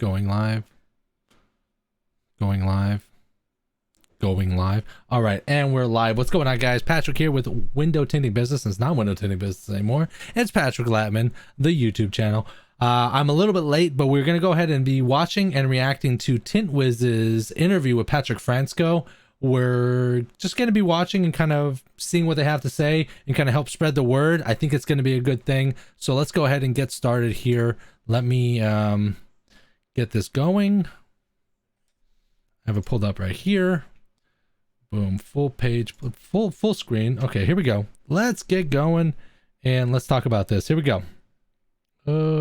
Going live. Going live. Going live. All right, and we're live. What's going on, guys? Patrick here with Window Tinting Business. It's not Window Tinting Business anymore. It's Patrick Latman, the YouTube channel. I'm a little bit late, but we're going to go ahead and be watching and reacting to TintWiz's interview with Patrick Fransko. We're just going to be watching and kind of seeing what they have to say and kind of help spread the word. I think it's going to be a good thing. So let's go ahead and get started here. Let me get this going. I have it pulled up right here. Boom, full page, full screen. Okay, here we go. Let's get going and let's talk about this. Here we go.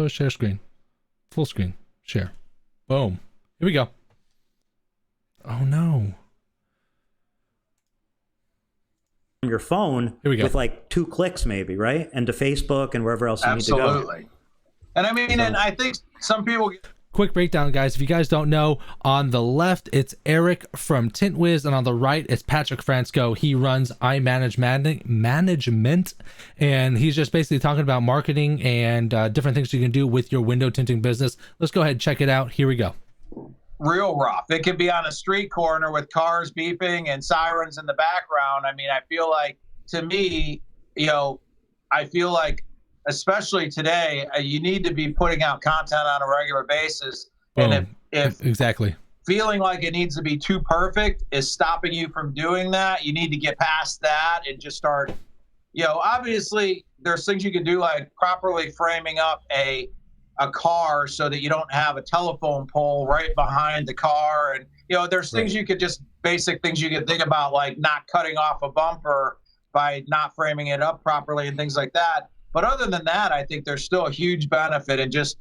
Share screen. Full screen. Share. Boom. Here we go. Oh no. On your phone. Here we go. With like 2 clicks maybe, right? And to Facebook and wherever else you need to go. Absolutely. And I mean, and I think some people... Quick breakdown, guys. If you guys don't know, on the left, it's Eric from TintWiz, and on the right, it's Patrick Fransko. He runs Management, and he's just basically talking about marketing and different things you can do with your window tinting business. Let's go ahead and check it out. Here we go. Real rough. It could be on a street corner with cars beeping and sirens in the background. I mean, I feel like, to me, you know, I feel like, especially today, you need to be putting out content on a regular basis. And if exactly feeling like it needs to be too perfect is stopping you from doing that, you need to get past that and just start, you know, obviously there's things you can do, like properly framing up a car so that you don't have a telephone pole right behind the car. And, you know, there's things you could just, basic things you could think about, like not cutting off a bumper by not framing it up properly and things like that. But other than that, I think there's still a huge benefit, and just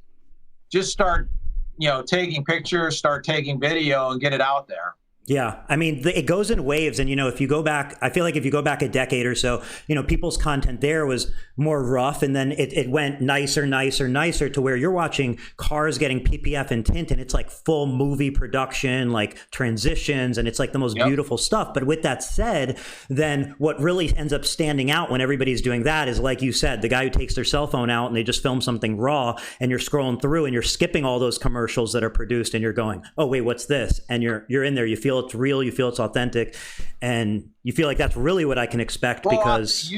start, you know, taking pictures, start taking video, and get it out there. Yeah, I mean, it goes in waves. And, you know, if you go back, I feel like if you go back a decade or so, you know, people's content there was more rough. And then it went nicer to where you're watching cars getting PPF and tint. And it's like full movie production, like transitions. And it's like the most beautiful stuff. But with that said, then what really ends up standing out when everybody's doing that is, like you said, the guy who takes their cell phone out and they just film something raw, and you're scrolling through and you're skipping all those commercials that are produced, and you're going, oh, wait, what's this? And you're in there. You feel it's real, you feel it's authentic, and you feel like that's really what I can expect. Well, because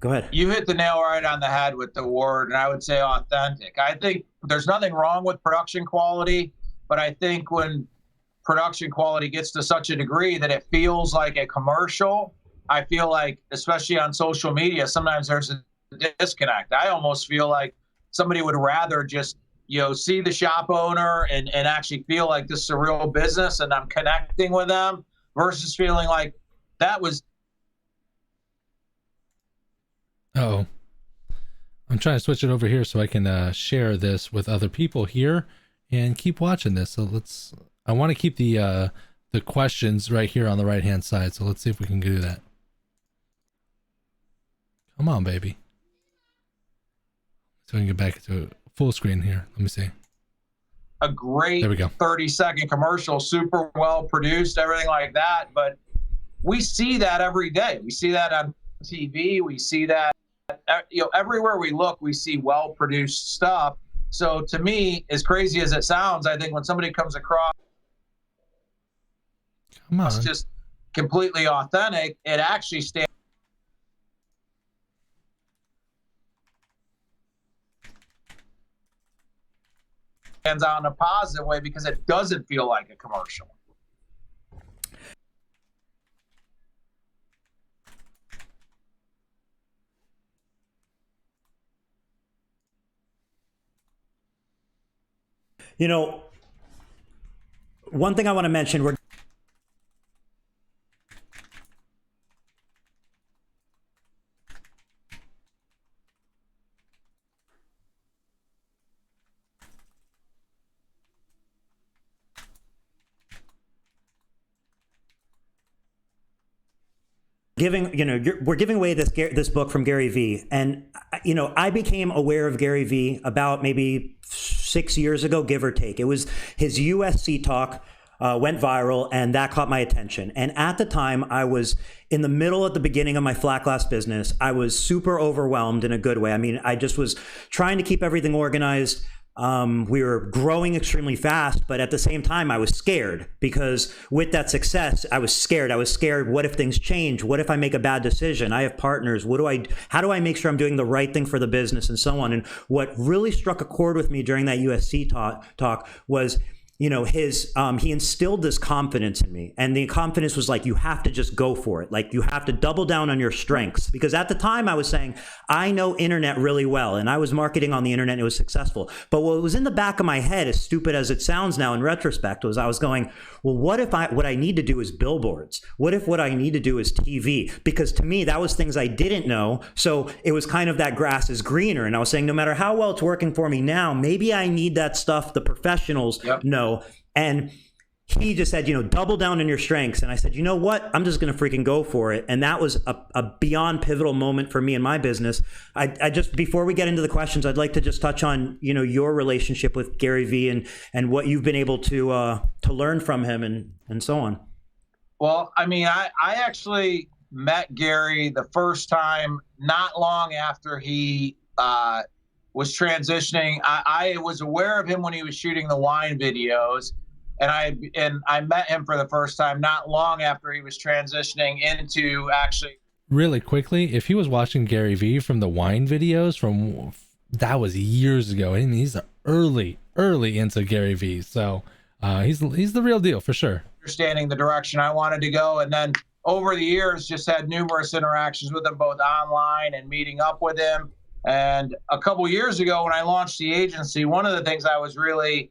go ahead. You hit the nail right on the head with the word, and I would say authentic. I think there's nothing wrong with production quality, but I think when production quality gets to such a degree that it feels like a commercial, I feel like, especially on social media, sometimes there's a disconnect. I almost feel like somebody would rather just, you know, see the shop owner and actually feel like this is a real business and I'm connecting with them, versus feeling like that was. Oh, I'm trying to switch it over here so I can share this with other people here and keep watching this. So I want to keep the questions right here on the right hand side. So let's see if we can do that. Come on, baby. So we can get back to full screen here. Let me see. A great, there we go, 30-second commercial, super well produced, everything like that. But we see that every day. We see that on TV. We see that, you know, everywhere we look, we see well produced stuff. So to me, as crazy as it sounds, I think when somebody comes across just completely authentic, it actually stands out in a positive way, because it doesn't feel like a commercial. You know, one thing I want to mention, we're giving, you know, we're giving away this book from Gary Vee. And, you know, I became aware of Gary Vee about maybe 6 years ago, give or take. It was his USC talk went viral, and that caught my attention. And at the time, I was in the middle at the beginning of my flat glass business. I was super overwhelmed in a good way. I mean, I just was trying to keep everything organized. We were growing extremely fast, but at the same time, I was scared because with that success, I was scared. I was scared. What if things change? What if I make a bad decision? I have partners. How do I make sure I'm doing the right thing for the business and so on? And what really struck a chord with me during that USC talk was, you know, he instilled this confidence in me. And the confidence was like, you have to just go for it. Like, you have to double down on your strengths. Because at the time I was saying, I know internet really well. And I was marketing on the internet and it was successful. But what was in the back of my head, as stupid as it sounds now in retrospect, was I was going, well, what I need to do is billboards? What if what I need to do is TV? Because to me, that was things I didn't know. So it was kind of that grass is greener. And I was saying, no matter how well it's working for me now, maybe I need that stuff the professionals know. And he just said, you know, double down on your strengths. And I said, you know what? I'm just going to freaking go for it. And that was a beyond pivotal moment for me in my business. I just, before we get into the questions, I'd like to just touch on, you know, your relationship with Gary Vee and what you've been able to learn from him and so on. Well, I mean, I actually met Gary the first time not long after he was transitioning. I was aware of him when he was shooting the wine videos. And I met him for the first time not long after he was transitioning into actually. Really quickly, if he was watching Gary Vee from the wine videos that was years ago, and he's early into Gary Vee, so he's the real deal for sure. Understanding the direction I wanted to go, and then over the years, just had numerous interactions with him, both online and meeting up with him. And a couple years ago, when I launched the agency, one of the things I was really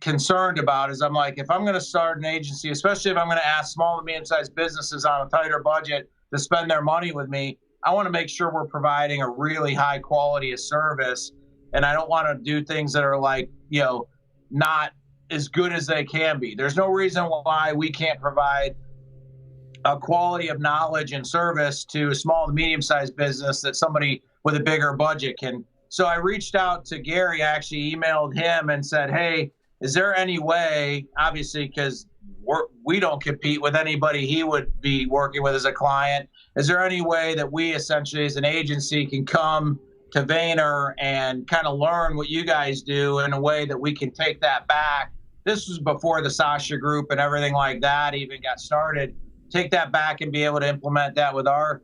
concerned about is I'm like, if I'm going to start an agency, especially if I'm going to ask small and medium-sized businesses on a tighter budget to spend their money with me, I want to make sure we're providing a really high quality of service. And I don't want to do things that are like, you know, not as good as they can be. There's no reason why we can't provide a quality of knowledge and service to a small to medium-sized business that somebody with a bigger budget can. So I reached out to Gary. I actually emailed him and said, hey, is there any way, obviously, because we don't compete with anybody he would be working with as a client, is there any way that we essentially as an agency can come to Vayner and kind of learn what you guys do in a way that we can take that back? This was before the Sasha Group and everything like that even got started. Take that back and be able to implement that with our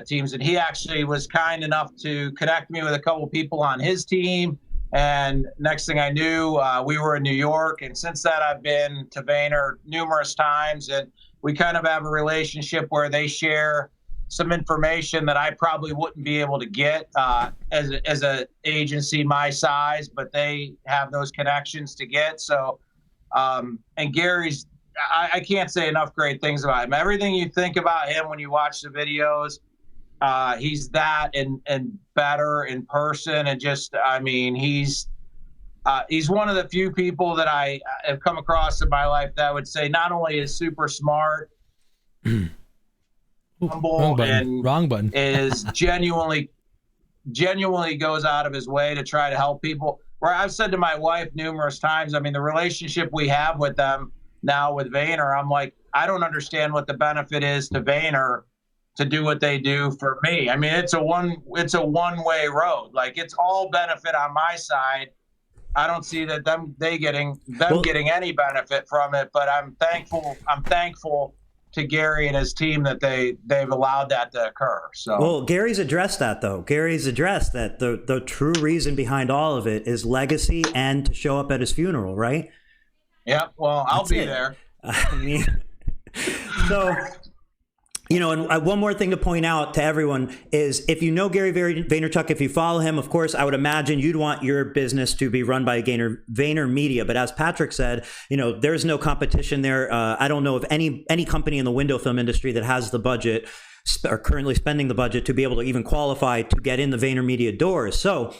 teams. And he actually was kind enough to connect me with a couple people on his team. And next thing I knew, we were in New York. And since that, I've been to Vayner numerous times. And we kind of have a relationship where they share some information that I probably wouldn't be able to get as an agency my size, but they have those connections to get. So, and Gary's, I can't say enough great things about him. Everything you think about him when you watch the videos, he's that and better in person. And just, I mean, he's one of the few people that I have come across in my life that I would say not only is super smart, humble, wrong button. is genuinely goes out of his way to try to help people. Where I've said to my wife numerous times, I mean, the relationship we have with them now with Vayner, I'm like, I don't understand what the benefit is to Vayner to do what they do for me. I mean, it's a one-way road. Like, it's all benefit on my side. I don't see that them getting any benefit from it, but I'm thankful to Gary and his team that they've allowed that to occur. So, well, Gary's addressed that though. Gary's addressed that the true reason behind all of it is legacy and to show up at his funeral, right? Yeah, well, I'll be there. I mean, so, you know, and one more thing to point out to everyone is if you know Gary Vaynerchuk, if you follow him, of course, I would imagine you'd want your business to be run by Vayner Media. But as Patrick said, you know, there's no competition there. I don't know of any company in the window film industry that has the budget or currently spending the budget to be able to even qualify to get in the Vayner Media doors. So,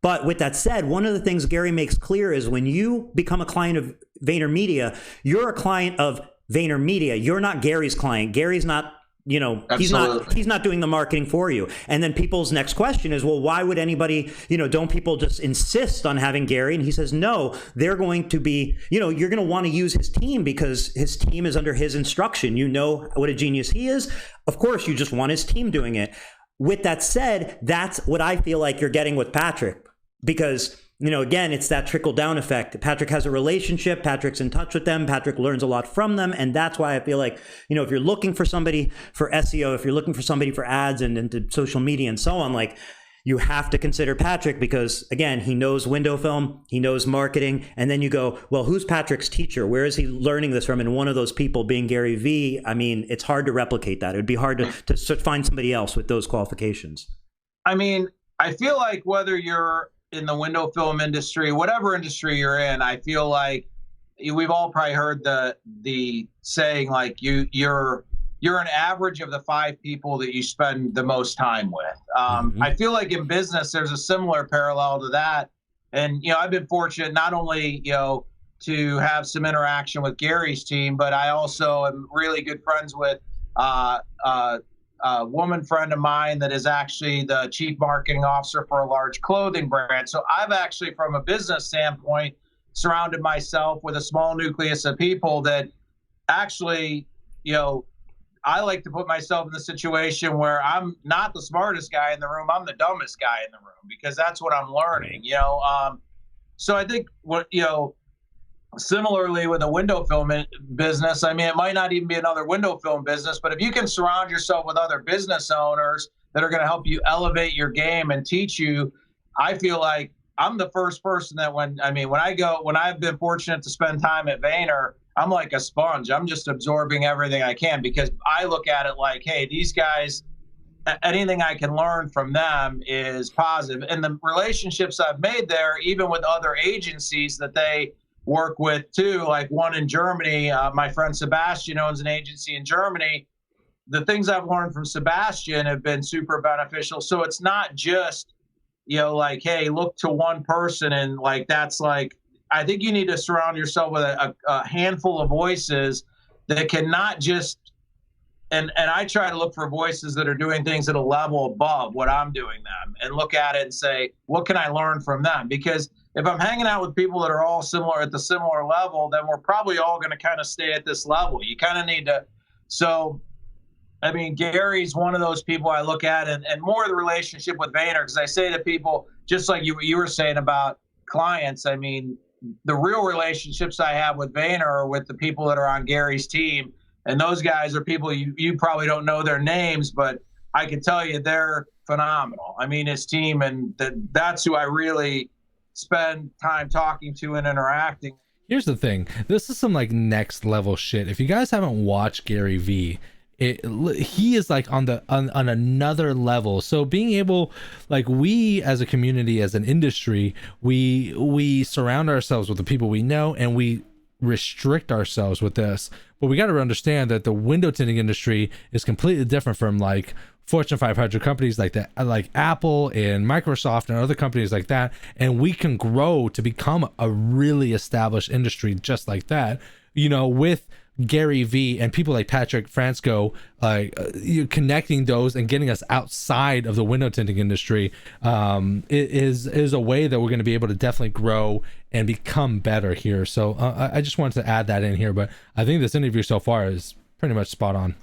but with that said, one of the things Gary makes clear is when you become a client of Vayner Media, you're a client of Vayner Media. You're not Gary's client. Gary's not, you know, he's not doing the marketing for you. And then people's next question is, well, why would anybody, you know, don't people just insist on having Gary? And he says, no, they're going to be, you know, you're going to want to use his team because his team is under his instruction. You know what a genius he is. Of course, you just want his team doing it. with that said, that's what I feel like you're getting with Patrick, because, you know, again, it's that trickle down effect. Patrick has a relationship, Patrick's in touch with them, Patrick learns a lot from them. And that's why I feel like, you know, if you're looking for somebody for SEO, if you're looking for somebody for ads and into social media and so on, like, you have to consider Patrick, because again, he knows window film, he knows marketing. And then you go, well, who's Patrick's teacher? Where is he learning this from? And one of those people being Gary Vee, I mean, it's hard to replicate that. It would be hard to find somebody else with those qualifications. I mean, I feel like whether you're in the window film industry, whatever industry you're in, I feel like we've all probably heard the saying, like, you're an average of the 5 people that you spend the most time with. I feel like in business, there's a similar parallel to that. And, you know, I've been fortunate not only, you know, to have some interaction with Gary's team, but I also am really good friends with a woman friend of mine that is actually the chief marketing officer for a large clothing brand. So I've actually, from a business standpoint, surrounded myself with a small nucleus of people that actually, you know, I like to put myself in the situation where I'm not the smartest guy in the room. I'm the dumbest guy in the room, because that's what I'm learning, you know? So I think similarly with the window film business, I mean, it might not even be another window film business, but if you can surround yourself with other business owners that are going to help you elevate your game and teach you, I feel like I'm the first person that when I've been fortunate to spend time at Vayner, I'm like a sponge. I'm just absorbing everything I can, because I look at it like, hey, these guys, anything I can learn from them is positive. And the relationships I've made there, even with other agencies that they work with too, like one in Germany, my friend Sebastian owns an agency in Germany. The things I've learned from Sebastian have been super beneficial. So it's not just, you know, like, hey, look to one person and like, that's like, I think you need to surround yourself with a handful of voices that can not just, and I try to look for voices that are doing things at a level above what I'm doing them, and look at it and say, what can I learn from them? Because if I'm hanging out with people that are all similar at the similar level, then we're probably all going to kind of stay at this level. You kind of need to, so, I mean, Gary's one of those people I look at, and more of the relationship with Vayner, because I say to people, just like you were saying about clients, I mean, the real relationships I have with Vayner are with the people that are on Gary's team. And those guys are people you probably don't know their names, but I can tell you they're phenomenal. I mean, his team, and that's who I really spend time talking to and interacting. Here's the thing. This is some like next level shit. If you guys haven't watched Gary Vee, he is like on another level. So being able, like, we as a community, as an industry, we surround ourselves with the people we know, and we restrict ourselves with this. But we got to understand that the window tinting industry is completely different from like Fortune 500 companies like that, like Apple and Microsoft and other companies like that. And we can grow to become a really established industry just like that, you know, with Gary Vee and people like Patrick Fransko, connecting those and getting us outside of the window tinting industry is a way that we're going to be able to definitely grow and become better here. So I just wanted to add that in here, but I think this interview so far is pretty much spot on.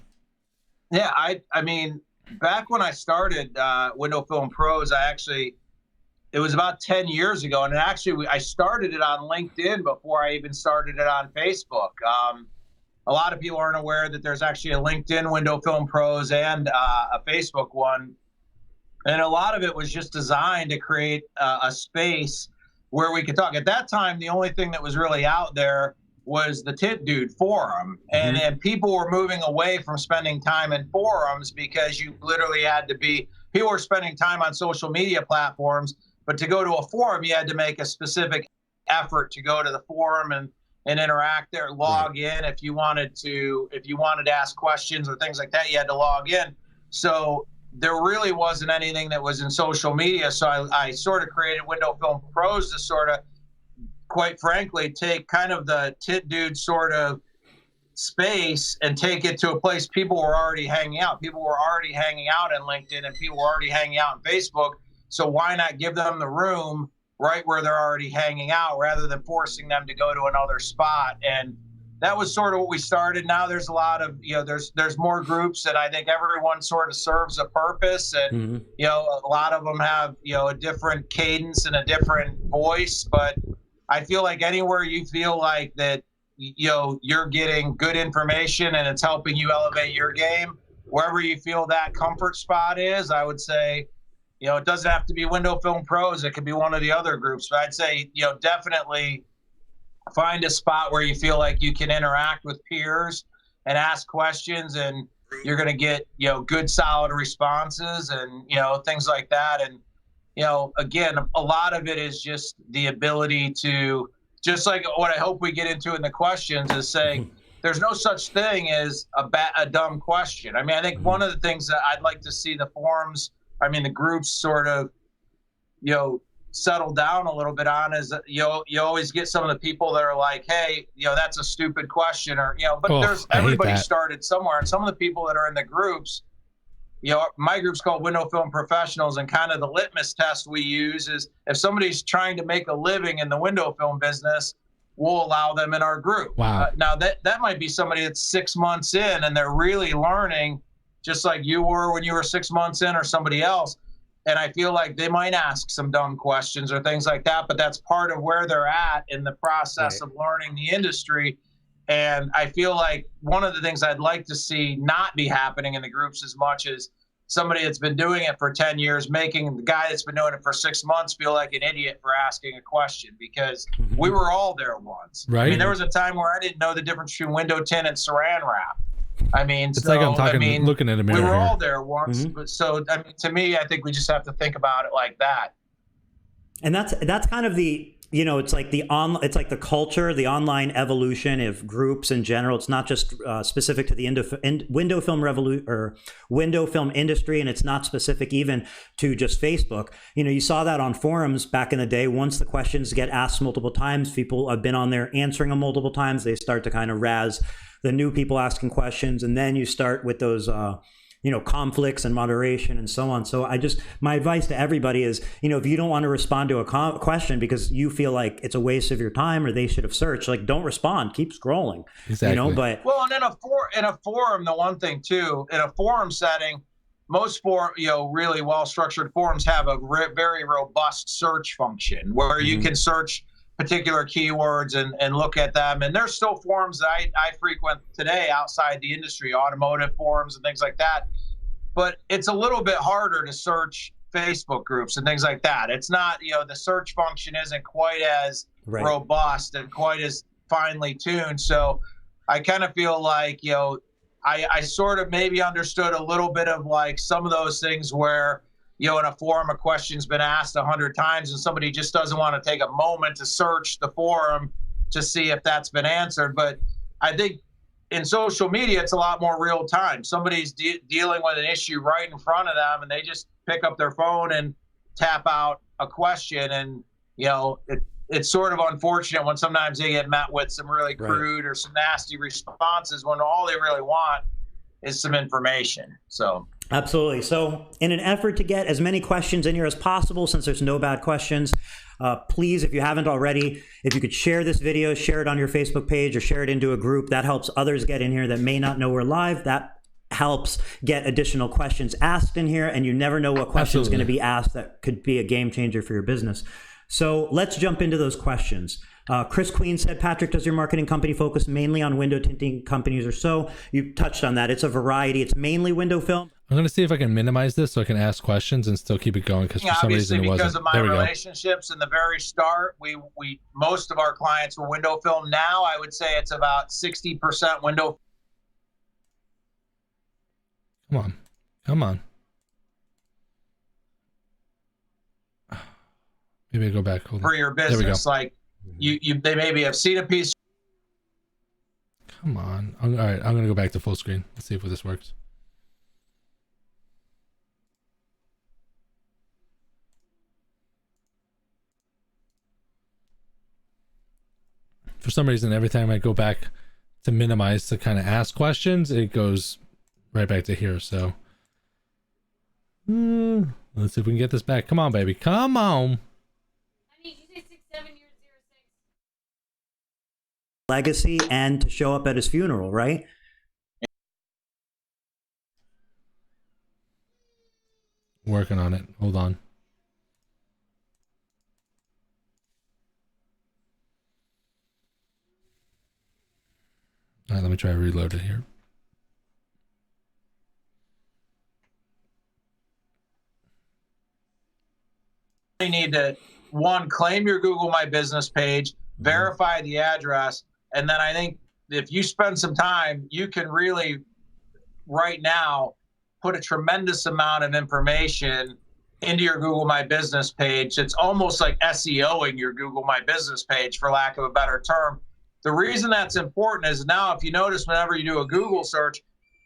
Yeah, I mean, back when I started Window Film Pros, it was about 10 years ago, and actually I started it on LinkedIn before I even started it on Facebook. A lot of people aren't aware that there's actually a LinkedIn Window Film Pros and a Facebook one. And a lot of it was just designed to create a space where we could talk. At that time, the only thing that was really out there was the Tint Dude forum. And then people were moving away from spending time in forums, because you literally had to people were spending time on social media platforms, but to go to a forum, you had to make a specific effort to go to the forum and interact there, log in. If you wanted to ask questions or things like that, you had to log in. So there really wasn't anything that was in social media. So I sort of created Window Film Pros to sort of, quite frankly, take kind of the Tint Dude sort of space and take it to a place people were already hanging out. People were already hanging out in LinkedIn, and people were already hanging out on Facebook. So why not give them the room right where they're already hanging out, rather than forcing them to go to another spot? And that was sort of what we started. Now there's a lot of, there's more groups, and I think everyone sort of serves a purpose, and a lot of them have a different cadence and a different voice. But I feel like anywhere you feel like that you're getting good information and it's helping you elevate your game, wherever you feel that comfort spot is, I would say, it doesn't have to be Window Film Pros. It could be one of the other groups. But I'd say, definitely find a spot where you feel like you can interact with peers and ask questions, and you're going to get, good, solid responses and, things like that. And, again, a lot of it is just the ability to, just like what I hope we get into in the questions, is saying there's no such thing as a dumb question. I mean, I think one of the things that I'd like to see the forums, the groups sort of, settle down a little bit on is that you always get some of the people that are like, hey, that's a stupid question, or, but there's everybody started somewhere. And some of the people that are in the groups, my group's called Window Film Professionals, and kind of the litmus test we use is if somebody's trying to make a living in the window film business, we'll allow them in our group. Wow. Now that might be somebody that's 6 months in and they're really learning, just like you were when you were 6 months in, or somebody else. And I feel like they might ask some dumb questions or things like that, but that's part of where they're at in the process of learning the industry. And I feel like one of the things I'd like to see not be happening in the groups as much as somebody that's been doing it for 10 years, making the guy that's been doing it for 6 months feel like an idiot for asking a question, because we were all there once. Right. I mean, there was a time where I didn't know the difference between window tint and saran wrap. It's like I'm talking, looking at a mirror. We were all there once, but so to me, I think we just have to think about it like that. And that's kind of the, it's like it's like the culture, the online evolution of groups in general. It's not just specific to the window film industry, and it's not specific even to just Facebook. You saw that on forums back in the day. Once the questions get asked multiple times, people have been on there answering them multiple times, they start to kind of razz the new people asking questions, and then you start with those conflicts and moderation and so on. So my advice to everybody is, if you don't want to respond to a question because you feel like it's a waste of your time or they should have searched, like, don't respond, keep scrolling. Exactly. But and in a forum, the one thing too, in a forum setting, most really well-structured forums have a very robust search function where you can search particular keywords and look at them. And there's still forums that I frequent today outside the industry, automotive forums and things like that. But it's a little bit harder to search Facebook groups and things like that. It's not, the search function isn't quite as robust and quite as finely tuned. So I kind of feel like, I sort of maybe understood a little bit of like some of those things where, in a forum, a question's been asked 100 times and somebody just doesn't want to take a moment to search the forum to see if that's been answered. But I think in social media, it's a lot more real time. Somebody's dealing with an issue right in front of them, and they just pick up their phone and tap out a question. And, it's sort of unfortunate when sometimes they get met with some really crude or some nasty responses when all they really want is some information. So absolutely. So in an effort to get as many questions in here as possible, since there's no bad questions, please, if you haven't already, if you could share this video, share it on your Facebook page or share it into a group, that helps others get in here that may not know we're live. That helps get additional questions asked in here, and you never know what question is going to be asked that could be a game changer for your business. So let's jump into those questions. Chris Queen said, Patrick, does your marketing company focus mainly on window tinting companies or so? You touched on that. It's a variety. It's mainly window film. I'm going to see if I can minimize this so I can ask questions and still keep it going, because for some reason it wasn't. Because of my relationships in the very start, we most of our clients were window film. Now I would say it's about 60% window. Come on. Maybe I go back. Hold on. For your business, like they maybe have seen a piece. Come on. All right, I'm going to go back to full screen. Let's see if this works. For some reason, every time I go back to minimize to kind of ask questions, it goes right back to here. So let's see if we can get this back. Come on, baby. Come on. legacy and to show up at his funeral, right? Working on it. Hold on. All right, let me try to reload it here. You need to, one, claim your Google My Business page, verify the address, and then I think if you spend some time, you can really, right now, put a tremendous amount of information into your Google My Business page. It's almost like SEOing your Google My Business page, for lack of a better term. The reason that's important is now, if you notice, whenever you do a Google search,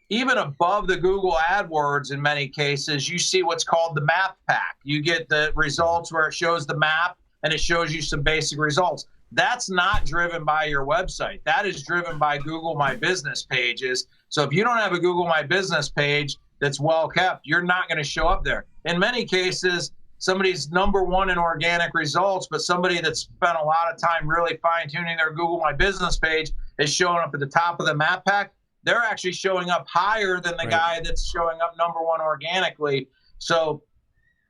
even above the Google AdWords, in many cases, you see what's called the map pack. You get the results where it shows the map and it shows you some basic results. That's not driven by your website. That is driven by Google My Business pages. So if you don't have a Google My Business page that's well kept, you're not going to show up there. In many cases, somebody's #1 in organic results, but somebody that's spent a lot of time really fine-tuning their Google My Business page is showing up at the top of the map pack. They're actually showing up higher than the guy that's showing up #1 organically. So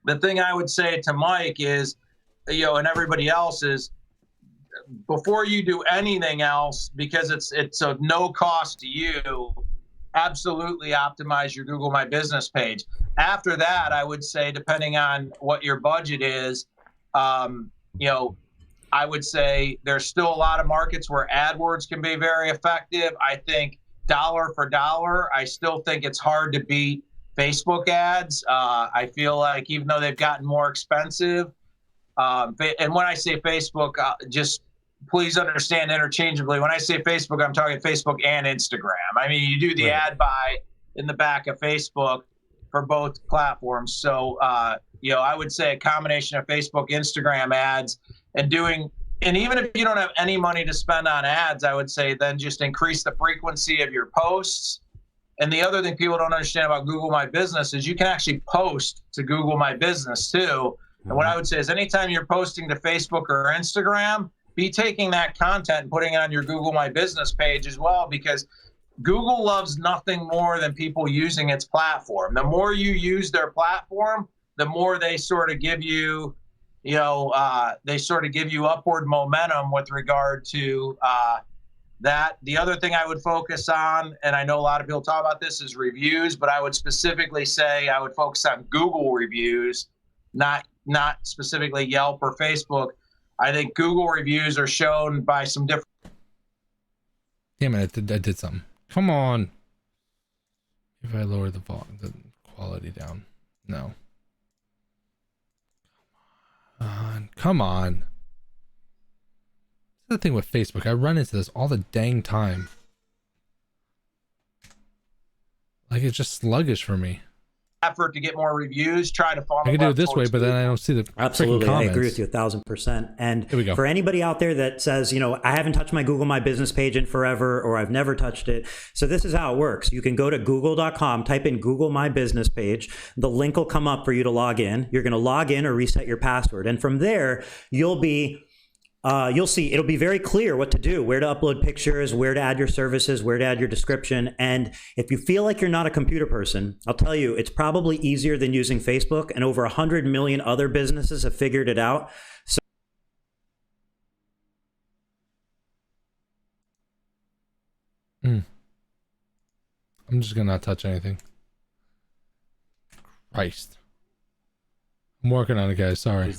the thing I would say to Mike is, and everybody else is, before you do anything else, because it's of no cost to you, absolutely optimize your Google My Business page. After that, I would say, depending on what your budget is, I would say there's still a lot of markets where AdWords can be very effective. I think dollar for dollar, I still think it's hard to beat Facebook ads. I feel like even though they've gotten more expensive, and when I say Facebook, just please understand interchangeably, when I say Facebook, I'm talking Facebook and Instagram. I mean, you do the ad buy in the back of Facebook for both platforms. So, I would say a combination of Facebook, Instagram ads, and even if you don't have any money to spend on ads, I would say then just increase the frequency of your posts. And the other thing people don't understand about Google My Business is you can actually post to Google My Business too. And what I would say is anytime you're posting to Facebook or Instagram, be taking that content and putting it on your Google My Business page as well, because Google loves nothing more than people using its platform. The more you use their platform, the more they sort of give you, upward momentum with regard to that. The other thing I would focus on, and I know a lot of people talk about this, is reviews, but I would specifically say I would focus on Google reviews, not specifically Yelp or Facebook. I think Google reviews are shown by some different. Damn it! I did something. Come on. If I lower the quality down, no. Come on. That's the thing with Facebook. I run into this all the dang time. Like, it's just sluggish for me. Effort to get more reviews, try to follow. I can do it this way, but then I don't see the absolutely. comments. I agree with you 1,000%. And here we go. For anybody out there that says, I haven't touched my Google My Business page in forever, or I've never touched it. So this is how it works. You can go to google.com, type in Google My Business page. The link will come up for you to log in. You're going to log in or reset your password. And from there, you'll see it'll be very clear what to do, where to upload pictures, where to add your services, where to add your description. And if you feel like you're not a computer person, I'll tell you, it's probably easier than using Facebook, and over 100 million other businesses have figured it out. So I'm just gonna not touch anything. Christ. I'm working on it, guys. Sorry.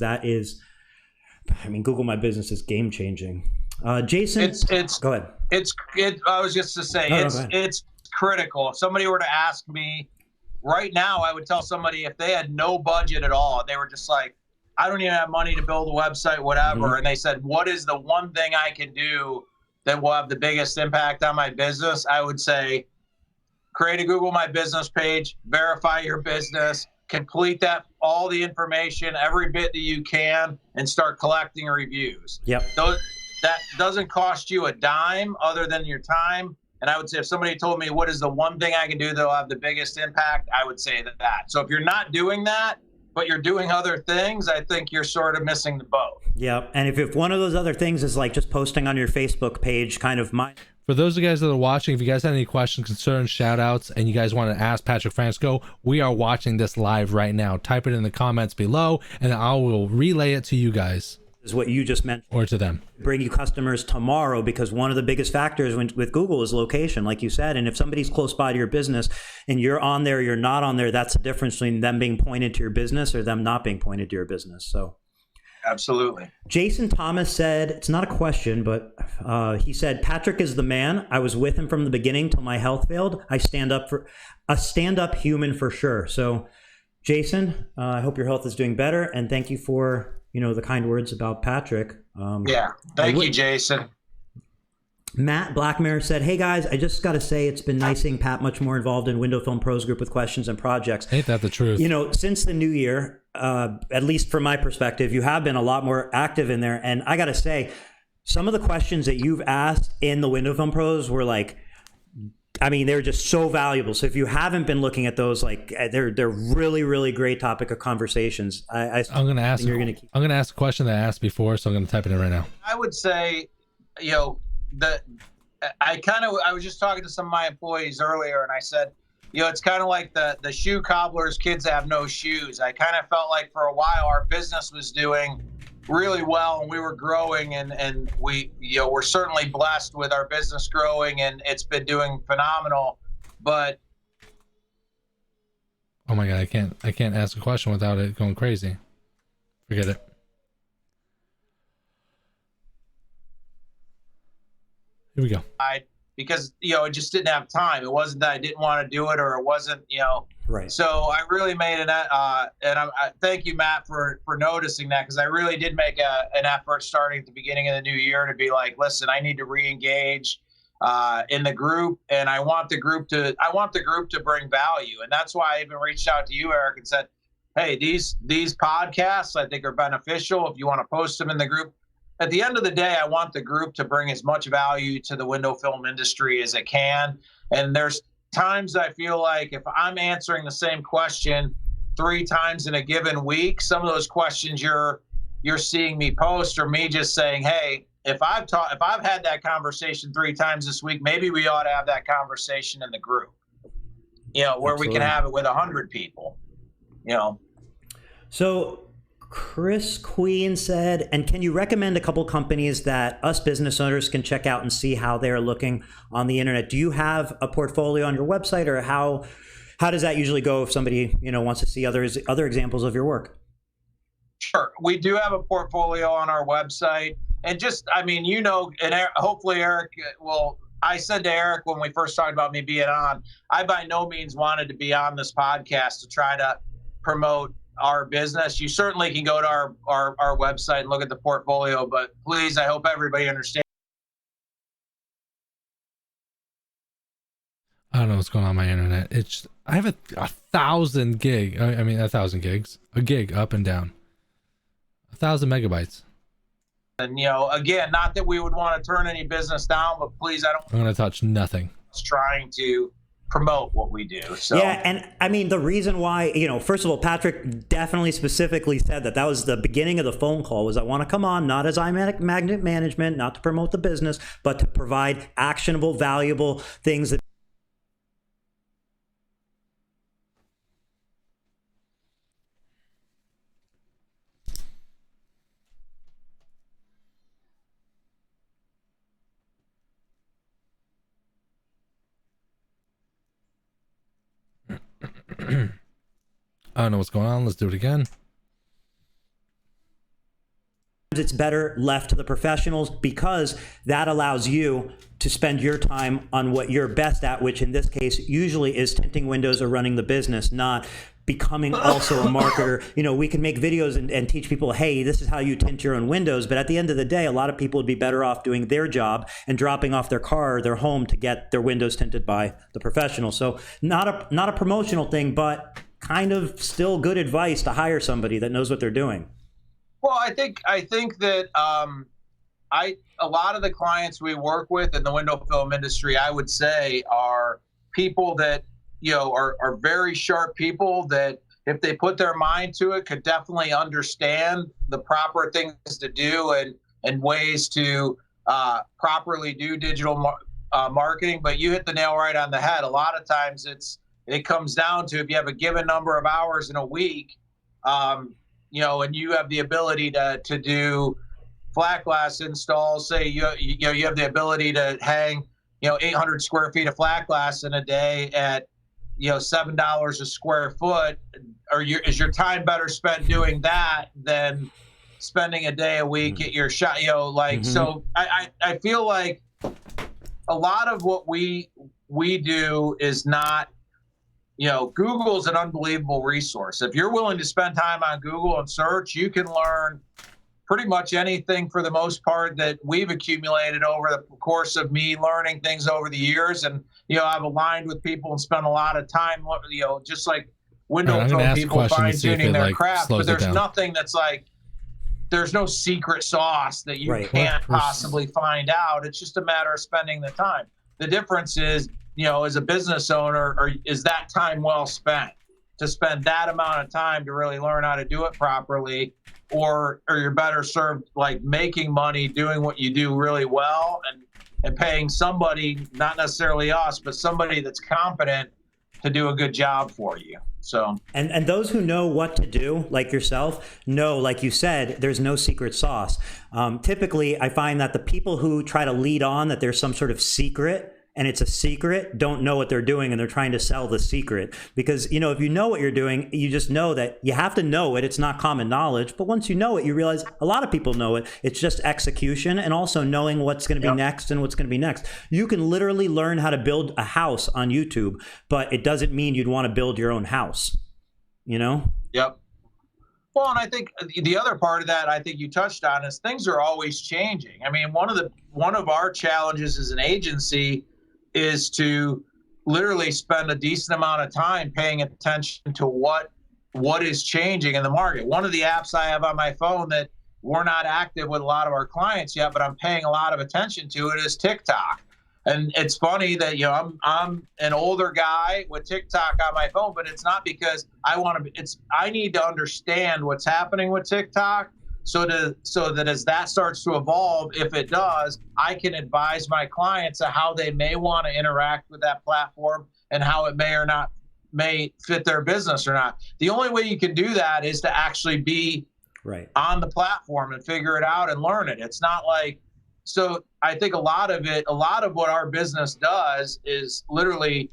Google My Business is game changing. Jason, go ahead. I was just to say, it's critical. If somebody were to ask me right now, I would tell somebody if they had no budget at all, they were just like, I don't even have money to build a website, whatever. And they said, what is the one thing I can do that will have the biggest impact on my business? I would say, create a Google My Business page, verify your business, complete all the information, every bit that you can, and start collecting reviews. Yep. That doesn't cost you a dime other than your time. And I would say if somebody told me what is the one thing I can do that will have the biggest impact, I would say that. So if you're not doing that, but you're doing other things, I think you're sort of missing the boat. Yeah. And if one of those other things is like just posting on your Facebook page, kind of For those of you guys that are watching, if you guys have any questions, concerns, shout outs, and you guys want to ask Patrick Fransko, we are watching this live right now. Type it in the comments below and I will relay it to you guys. is what you just mentioned. Or to them. Bring you customers tomorrow, because one of the biggest factors with Google is location, like you said. And if somebody's close by to your business and you're on there, you're not on there, that's the difference between them being pointed to your business or them not being pointed to your business. So absolutely. Jason Thomas said, it's not a question, but he said, Patrick is the man. I was with him from the beginning till my health failed. I stand up for a stand-up human for sure. So Jason, I hope your health is doing better. And thank you for, the kind words about Patrick. Yeah. Thank you, Jason. Matt Blackmare said, hey guys, I just got to say it's been nice seeing Pat much more involved in Window Film Pros group with questions and projects. Ain't that the truth? Since the new year, at least from my perspective, you have been a lot more active in there. And I got to say, some of the questions that you've asked in the Window Film Pros were like, they're just so valuable. So if you haven't been looking at those, like they're really, really great topic of conversations. I'm going to ask a question that I asked before, so I'm going to type it in right now. I would say, I was just talking to some of my employees earlier, and I said, it's kind of like the shoe cobbler's kids have no shoes. I kind of felt like for a while our business was doing really well and we were growing, and we're certainly blessed with our business growing and it's been doing phenomenal. But oh my God, I can't ask a question without it going crazy. Forget it. Here we go. Because I just didn't have time. It wasn't that I didn't want to do it, or it wasn't right. So I really made and I thank you, Matt, for noticing that, because I really did make an effort starting at the beginning of the new year to be like, listen, I need to re-engage in the group, and I want the group to bring value, and that's why I even reached out to you, Eric, and said, hey, these podcasts I think are beneficial. If you want to post them in the group. At the end of the day, I want the group to bring as much value to the window film industry as it can. And there's times I feel like if I'm answering the same question 3 times in a given week, some of those questions you're seeing me post, or me just saying, hey, if I've had that conversation 3 times this week, maybe we ought to have that conversation in the group, where Absolutely. We can have it with 100 people, So Chris Queen said, and can you recommend a couple companies that us business owners can check out and see how they're looking on the internet? Do you have a portfolio on your website, or how does that usually go if somebody wants to see other examples of your work? Sure, we do have a portfolio on our website, and just and hopefully Eric will. I said to Eric when we first talked about me being on, I by no means wanted to be on this podcast to try to promote our business. You certainly can go to our website and look at the portfolio, but please, I hope everybody understands. I don't know what's going on my internet. I have a 1,000 gig. 1,000 gigs. A gig up and down. 1,000 megabytes. And again, not that we would want to turn any business down, but please, I'm going to touch nothing. Trying to promote what we do. So yeah, and the reason why, first of all, Patrick definitely specifically said that was the beginning of the phone call, was I want to come on not as magnet management, not to promote the business, but to provide actionable, valuable things that I don't know what's going on. Let's do it again. it's better left to the professionals, because that allows you to spend your time on what you're best at, which in this case usually is tinting windows or running the business, not becoming also a marketer. We can make videos and teach people, hey, this is how you tint your own windows. But at the end of the day, a lot of people would be better off doing their job and dropping off their car or their home to get their windows tinted by the professional. So not a promotional thing, but kind of still good advice to hire somebody that knows what they're doing. Well, I think that a lot of the clients we work with in the window film industry, I would say, are people that are very sharp people that if they put their mind to it, could definitely understand the proper things to do and ways to properly do digital marketing. But you hit the nail right on the head. A lot of times it comes down to, if you have a given number of hours in a week, you know, and you have the ability to do flat glass installs. Say you have the ability to hang, you know, 800 square feet of flat glass in a day at, you know, $7 a square foot. Is your time better spent doing that than spending a day a week at your shop? You know, like, so I feel like a lot of what we do is not, you know, Google's an unbelievable resource. If you're willing to spend time on Google and search, you can learn pretty much anything, for the most part, that we've accumulated over the course of me learning things over the years. And, you know, I've aligned with people and spent a lot of time, you know, just like window pro people fine-tuning their craft. But there's nothing that's like, there's no secret sauce that you can't possibly find out. It's just a matter of spending the time. The difference is, you know, as a business owner, or is that time well spent to spend that amount of time to really learn how to do it properly, or you're better served like making money doing what you do really well and paying somebody, not necessarily us, but somebody that's competent to do a good job for you. So and those who know what to do, like yourself, know, like you said, there's no secret sauce. Typically, I find that the people who try to lead on that there's some sort of secret, and it's a secret, don't know what they're doing, and they're trying to sell the secret. Because, you know, if you know what you're doing, you just know that you have to know it. It's not common knowledge. But once you know it, you realize a lot of people know it. It's just execution, and also knowing what's going to be next and what's going to be next. You can literally learn how to build a house on YouTube, but it doesn't mean you'd want to build your own house, you know? Yep. Well, and I think the other part of that, I think you touched on, is things are always changing. I mean, one of our challenges as an agency is to literally spend a decent amount of time paying attention to what is changing in the market. One of the apps I have on my phone that we're not active with a lot of our clients yet, but I'm paying a lot of attention to it, is TikTok. And it's funny that, you know, I'm an older guy with TikTok on my phone, but it's not because I need to understand what's happening with TikTok, so that as that starts to evolve, if it does, I can advise my clients of how they may want to interact with that platform and how it may fit their business or not. The only way you can do that is to actually be on the platform and figure it out and learn it. It's not like, so I think a lot of what our business does is literally,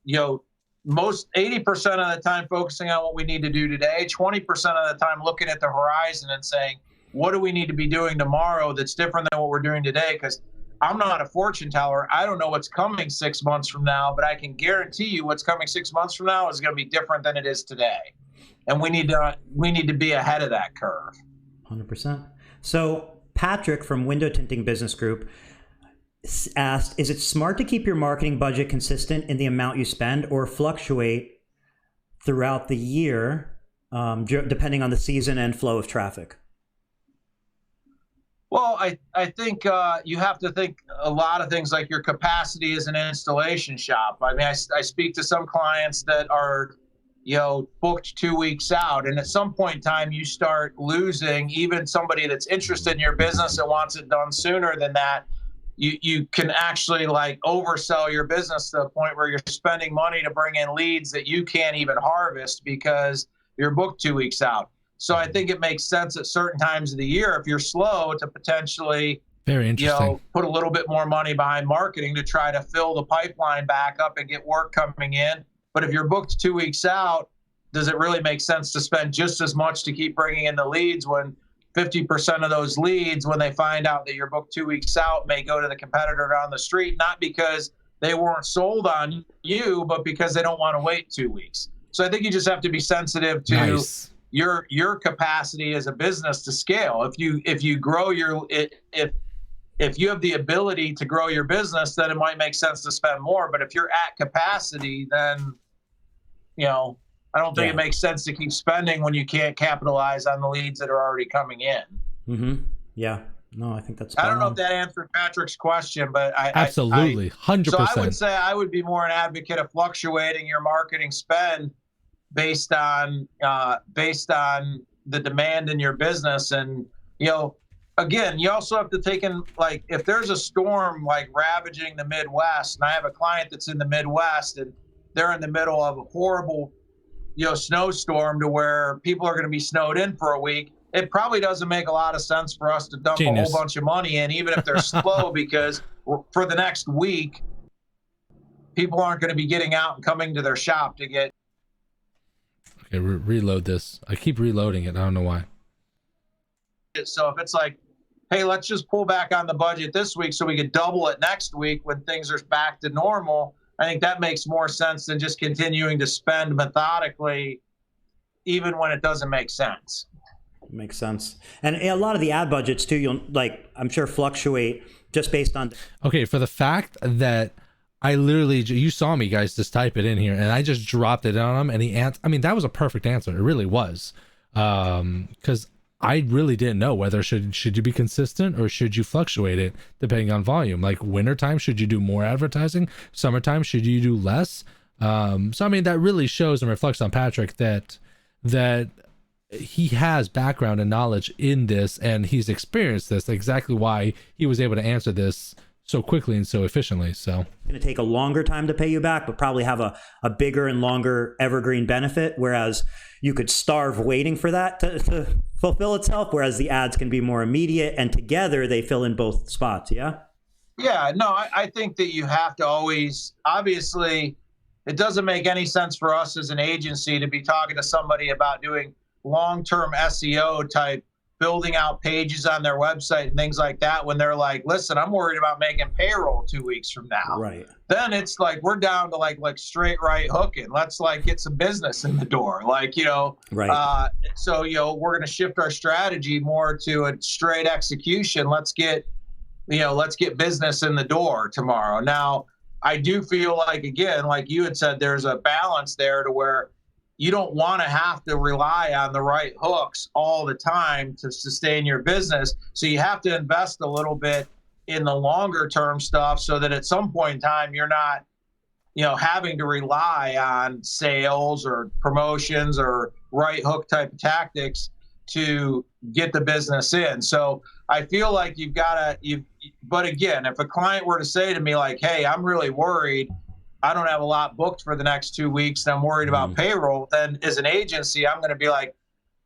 you know, most 80% of the time focusing on what we need to do today, 20% of the time looking at the horizon and saying, what do we need to be doing tomorrow that's different than what we're doing today? Because I'm not a fortune teller. I don't know what's coming 6 months from now, but I can guarantee you what's coming 6 months from now is going to be different than it is today. And we need to be ahead of that curve. 100%. So Patrick from Window Tinting Business Group asked, is it smart to keep your marketing budget consistent in the amount you spend, or fluctuate throughout the year depending on the season and flow of traffic? Well, I think you have to think a lot of things, like your capacity as an installation shop. I mean, I speak to some clients that are, you know, booked 2 weeks out, and at some point in time you start losing even somebody that's interested in your business and wants it done sooner than that. You can actually like oversell your business to the point where you're spending money to bring in leads that you can't even harvest because you're booked 2 weeks out. So I think it makes sense at certain times of the year, if you're slow, to potentially, very interesting, you know, put a little bit more money behind marketing to try to fill the pipeline back up and get work coming in. But if you're booked 2 weeks out, does it really make sense to spend just as much to keep bringing in the leads when 50% of those leads, when they find out that you're booked 2 weeks out, may go to the competitor down the street, not because they weren't sold on you, but because they don't want to wait 2 weeks. So I think you just have to be sensitive to your capacity as a business to scale. If you grow if you have the ability to grow your business, then it might make sense to spend more. But if you're at capacity, then, you know, I don't think it makes sense to keep spending when you can't capitalize on the leads that are already coming in. Mm-hmm. Yeah. No, I think that's. I don't know if that answered Patrick's question, but absolutely 100%. So I would say I would be more an advocate of fluctuating your marketing spend based on the demand in your business. And again, you also have to take in, like, if there's a storm like ravaging the Midwest, and I have a client that's in the Midwest and they're in the middle of a horrible snowstorm to where people are going to be snowed in for a week, it probably doesn't make a lot of sense for us to dump a whole bunch of money in, even if they're slow, because for the next week, people aren't going to be getting out and coming to their shop to get. Okay, reload this. I keep reloading it. I don't know why. So if it's like, hey, let's just pull back on the budget this week so we could double it next week when things are back to normal, I think that makes more sense than just continuing to spend methodically, even when it doesn't make sense. Makes sense. And a lot of the ad budgets too, I'm sure fluctuate just based on. Okay, for the fact that I literally, you saw me guys just type it in here and I just dropped it on him and he answered. I mean, that was a perfect answer. It really was. Because I really didn't know whether should you be consistent or should you fluctuate it depending on volume. Like wintertime, should you do more advertising? Summertime, should you do less? So I mean, that really shows and reflects on Patrick that he has background and knowledge in this and he's experienced this, exactly why he was able to answer this so quickly and so efficiently. So it's going to take a longer time to pay you back, but probably have a bigger and longer evergreen benefit, whereas you could starve waiting for that to fulfill itself, whereas the ads can be more immediate and together they fill in both spots. Yeah no, I think that you have to always, obviously it doesn't make any sense for us as an agency to be talking to somebody about doing long-term SEO type, building out pages on their website and things like that when they're like, listen, I'm worried about making payroll 2 weeks from now. Right. Then it's like, we're down to like straight right hooking. Let's get some business in the door. Right. So, we're going to shift our strategy more to a straight execution. Let's get business in the door tomorrow. Now, I do feel like, again, like you had said, there's a balance there to where you don't want to have to rely on the right hooks all the time to sustain your business. So you have to invest a little bit in the longer term stuff so that at some point in time, you're not, having to rely on sales or promotions or right hook type of tactics to get the business in. So I feel like but again, if a client were to say to me like, hey, I'm really worried, I don't have a lot booked for the next 2 weeks and I'm worried about payroll, then as an agency, I'm going to be like,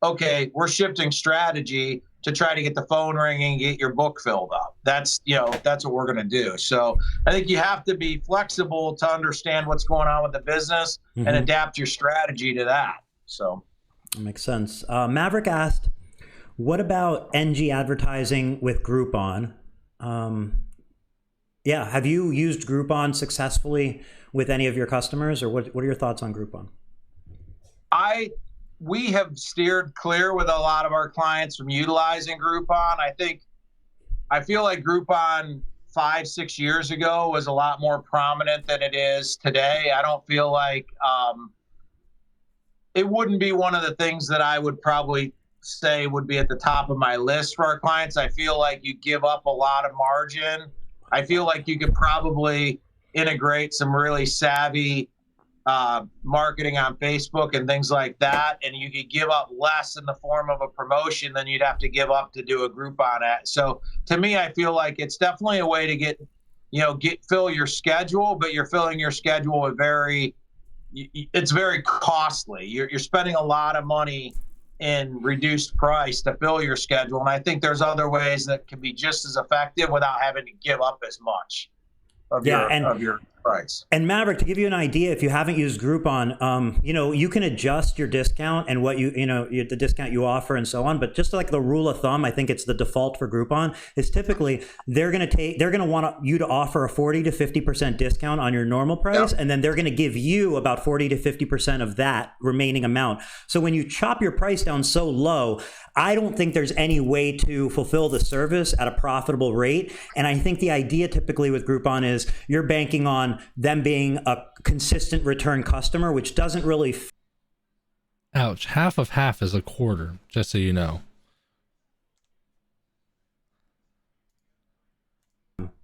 okay, we're shifting strategy to try to get the phone ringing and get your book filled up. That's what we're going to do. So I think you have to be flexible to understand what's going on with the business and adapt your strategy to that. So that makes sense. Maverick asked, what about NG advertising with Groupon? Have you used Groupon successfully with any of your customers, or what are your thoughts on Groupon? We have steered clear with a lot of our clients from utilizing Groupon. I feel like Groupon 5-6 years ago was a lot more prominent than it is today. I don't feel like it wouldn't be one of the things that I would probably say would be at the top of my list for our clients. I feel like you give up a lot of margin. I feel like you could probably integrate some really savvy marketing on Facebook and things like that, and you could give up less in the form of a promotion than you'd have to give up to do a Groupon ad. So to me, I feel like it's definitely a way to fill your schedule, but you're filling your schedule with it's very costly. You're spending a lot of money in reduced price to fill your schedule. And I think there's other ways that can be just as effective without having to give up as much of your price. And Maverick, to give you an idea, if you haven't used Groupon, you can adjust your discount and what the discount you offer and so on. But just like the rule of thumb, I think it's the default for Groupon is typically they're going to want you to offer a 40 to 50% discount on your normal price. Yep. And then they're going to give you about 40 to 50% of that remaining amount. So when you chop your price down so low, I don't think there's any way to fulfill the service at a profitable rate. And I think the idea typically with Groupon is you're banking on them being a consistent return customer, which doesn't really. Ouch. Half of half is a quarter, just so you know.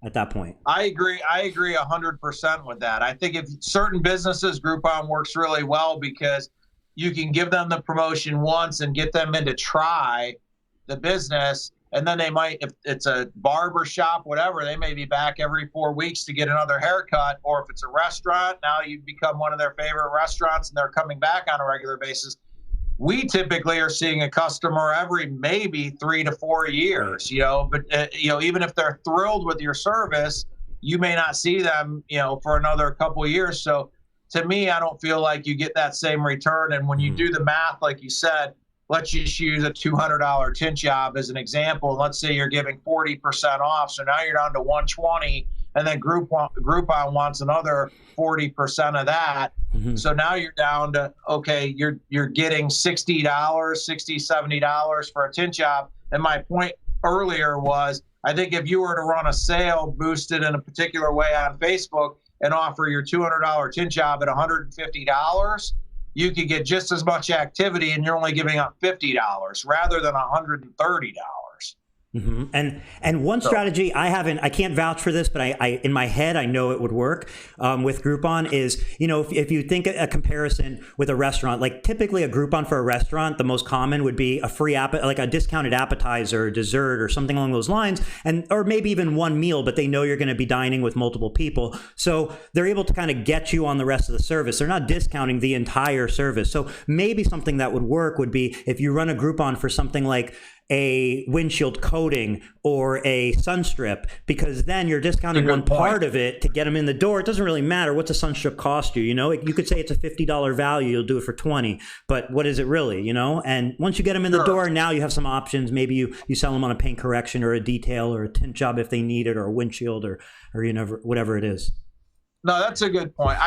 At that point. I agree 100% with that. I think if certain businesses, Groupon works really well because you can give them the promotion once and get them in to try the business. And then they might, if it's a barber shop, whatever, they may be back every 4 weeks to get another haircut. Or if it's a restaurant, now you've become one of their favorite restaurants and they're coming back on a regular basis. We typically are seeing a customer every maybe 3 to 4 years, but even if they're thrilled with your service, you may not see them, for another couple of years. So to me, I don't feel like you get that same return. And when you do the math, like you said, let's just use a $200 tint job as an example. Let's say you're giving 40% off. So now you're down to 120, and then Groupon wants another 40% of that. Mm-hmm. So now you're down to, okay, you're getting $60, $70 for a tint job. And my point earlier was, I think if you were to run a sale boosted in a particular way on Facebook and offer your $200 tint job at $150, you could get just as much activity and you're only giving up $50 rather than $130. Mm-hmm. And one strategy I can't vouch for this, but I in my head I know it would work with Groupon is, if you think a comparison with a restaurant, like typically a Groupon for a restaurant, the most common would be a free like a discounted appetizer or dessert or something along those lines, or maybe even one meal, but they know you're going to be dining with multiple people, so they're able to kind of get you on the rest of the service. They're not discounting the entire service. So maybe something that would work would be if you run a Groupon for something like a windshield coating or a sun strip, because then you're discounting one part of it to get them in the door. It doesn't really matter what's a sun strip cost you. You could say it's a $50 value, you'll do it for 20, but what is it really? And once you get them in the door, now you have some options. Maybe you sell them on a paint correction or a detail or a tint job if they need it, or a windshield or whatever it is. No, that's a good point.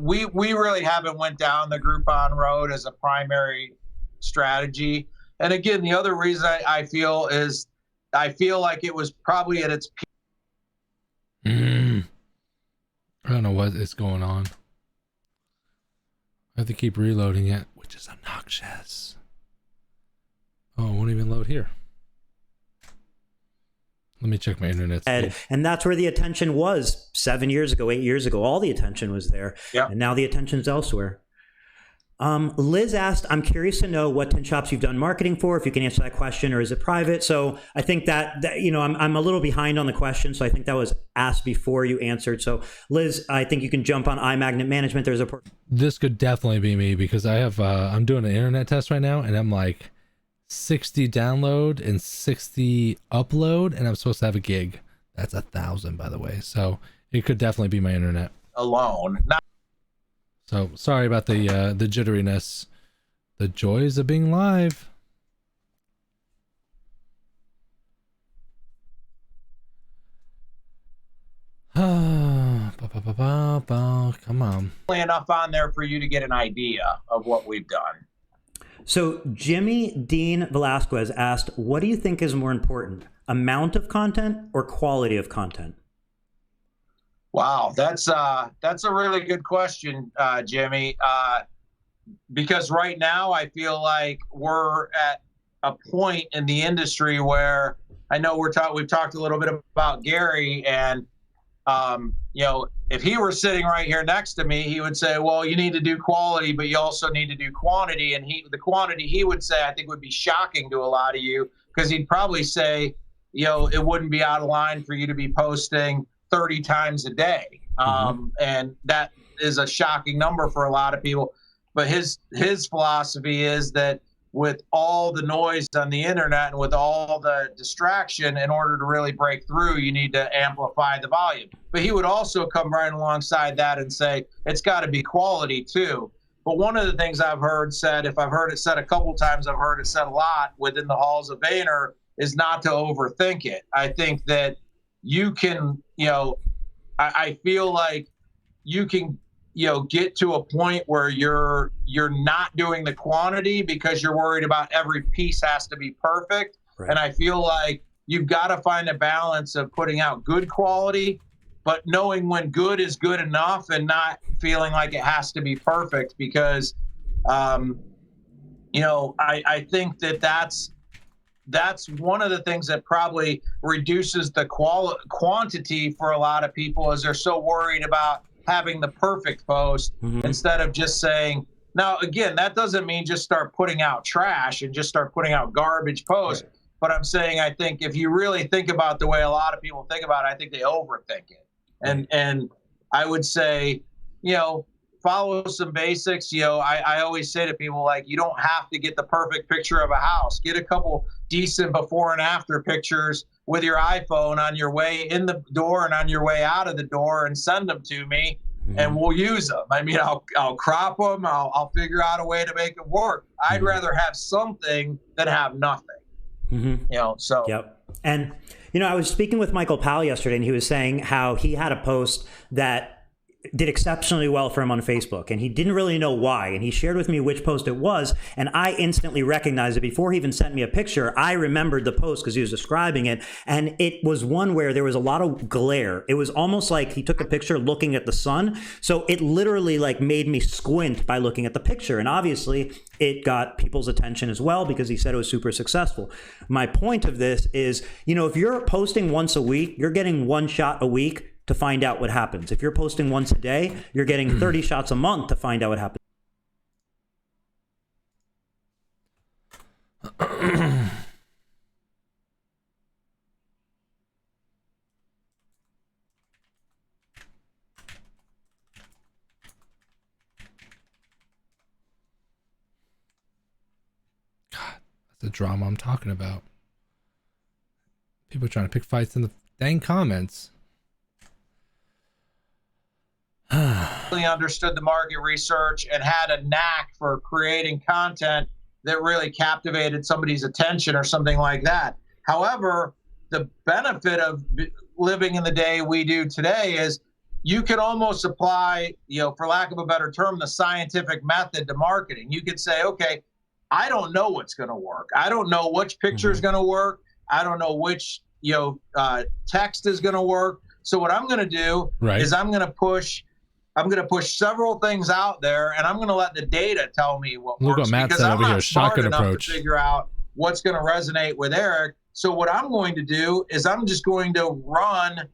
We really haven't went down the Groupon road as a primary strategy. And again, the other reason I feel is I feel like it was probably at its peak. I don't know what is going on. I have to keep reloading it, which is obnoxious. Oh, it won't even load here. Let me check my internet speed. And that's where the attention was 7 years ago, 8 years ago. All the attention was there. Yeah. And now the attention's elsewhere. Liz asked, I'm curious to know what tint shops you've done marketing for, if you can answer that question, or is it private? So I think that I'm a little behind on the question. So I think that was asked before you answered. So Liz, I think you can jump on iMagnet Management. This could definitely be me, because I have, I'm doing an internet test right now, and I'm like 60 download and 60 upload, and I'm supposed to have a gig. That's 1,000, by the way. So it could definitely be my internet alone. So sorry about the jitteriness. The joys of being live. Come on. Enough on there for you to get an idea of what we've done. So Jimmy Dean Velasquez asked, what do you think is more important, amount of content or quality of content? Wow, that's a really good question, Jimmy. Because right now I feel like we're at a point in the industry where I know we've talked a little bit about Gary, and if he were sitting right here next to me, he would say, well, you need to do quality, but you also need to do quantity. And the quantity he would say, I think, would be shocking to a lot of you, because he'd probably say, it wouldn't be out of line for you to be posting 30 times a day. And that is a shocking number for a lot of people. But his philosophy is that with all the noise on the internet and with all the distraction, in order to really break through, you need to amplify the volume. But he would also come right alongside that and say, it's got to be quality too. But one of the things I've heard said, if I've heard it said a couple times, I've heard it said a lot within the halls of Vayner, is not to overthink it. I think that you can, I feel like you can, get to a point where you're not doing the quantity because you're worried about every piece has to be perfect. Right. And I feel like you've got to find a balance of putting out good quality, but knowing when good is good enough and not feeling like it has to be perfect, because, I think that's one of the things that probably reduces the quantity for a lot of people, is they're so worried about having the perfect post instead of just saying, Now, again, that doesn't mean just start putting out trash and just start putting out garbage posts. Right. But I'm saying, I think if you really think about the way a lot of people think about it, I think they overthink it. And I would say, you know, follow some basics. You know, I always say to people, like, you don't have to get the perfect picture of a house. Get a couple decent before and after pictures with your iPhone on your way in the door and on your way out of the door, and send them to me, and we'll use them. I mean, I'll crop them. I'll figure out a way to make it work. I'd rather have something than have nothing. You know, so. Yep. And, you know, I was speaking with Michael Powell yesterday, and he was saying how he had a post that did exceptionally well for him on Facebook, and he didn't really know why. And he shared with me which post it was, and I instantly recognized it. Before he even sent me a picture, I remembered the post because he was describing it, and it was one where there was a lot of glare. It was almost like he took a picture looking at the sun, so it literally like made me squint by looking at the picture. And obviously it got people's attention as well because he said it was super successful. My point of this is, you know, if you're posting once a week, you're getting one shot a week to find out what happens. If you're posting once a day, you're getting 30 shots a month to find out what happens. God, that's the drama I'm talking about. People trying to pick fights in the dang comments. Really understood the market research and had a knack for creating content that really captivated somebody's attention or something like that. However, the benefit of living in the day we do today is you can almost apply, you know, for lack of a better term, the scientific method to marketing. You could say, okay, I don't know what's going to work. I don't know which picture is going to work. I don't know which, you know, text is going to work. So what I'm going to do is I'm going to push several things out there, and I'm going to let the data tell me what works. Look what Matt said over here, shotgun approach. To figure out what's going to resonate with Eric. So what I'm going to do is I'm just going to run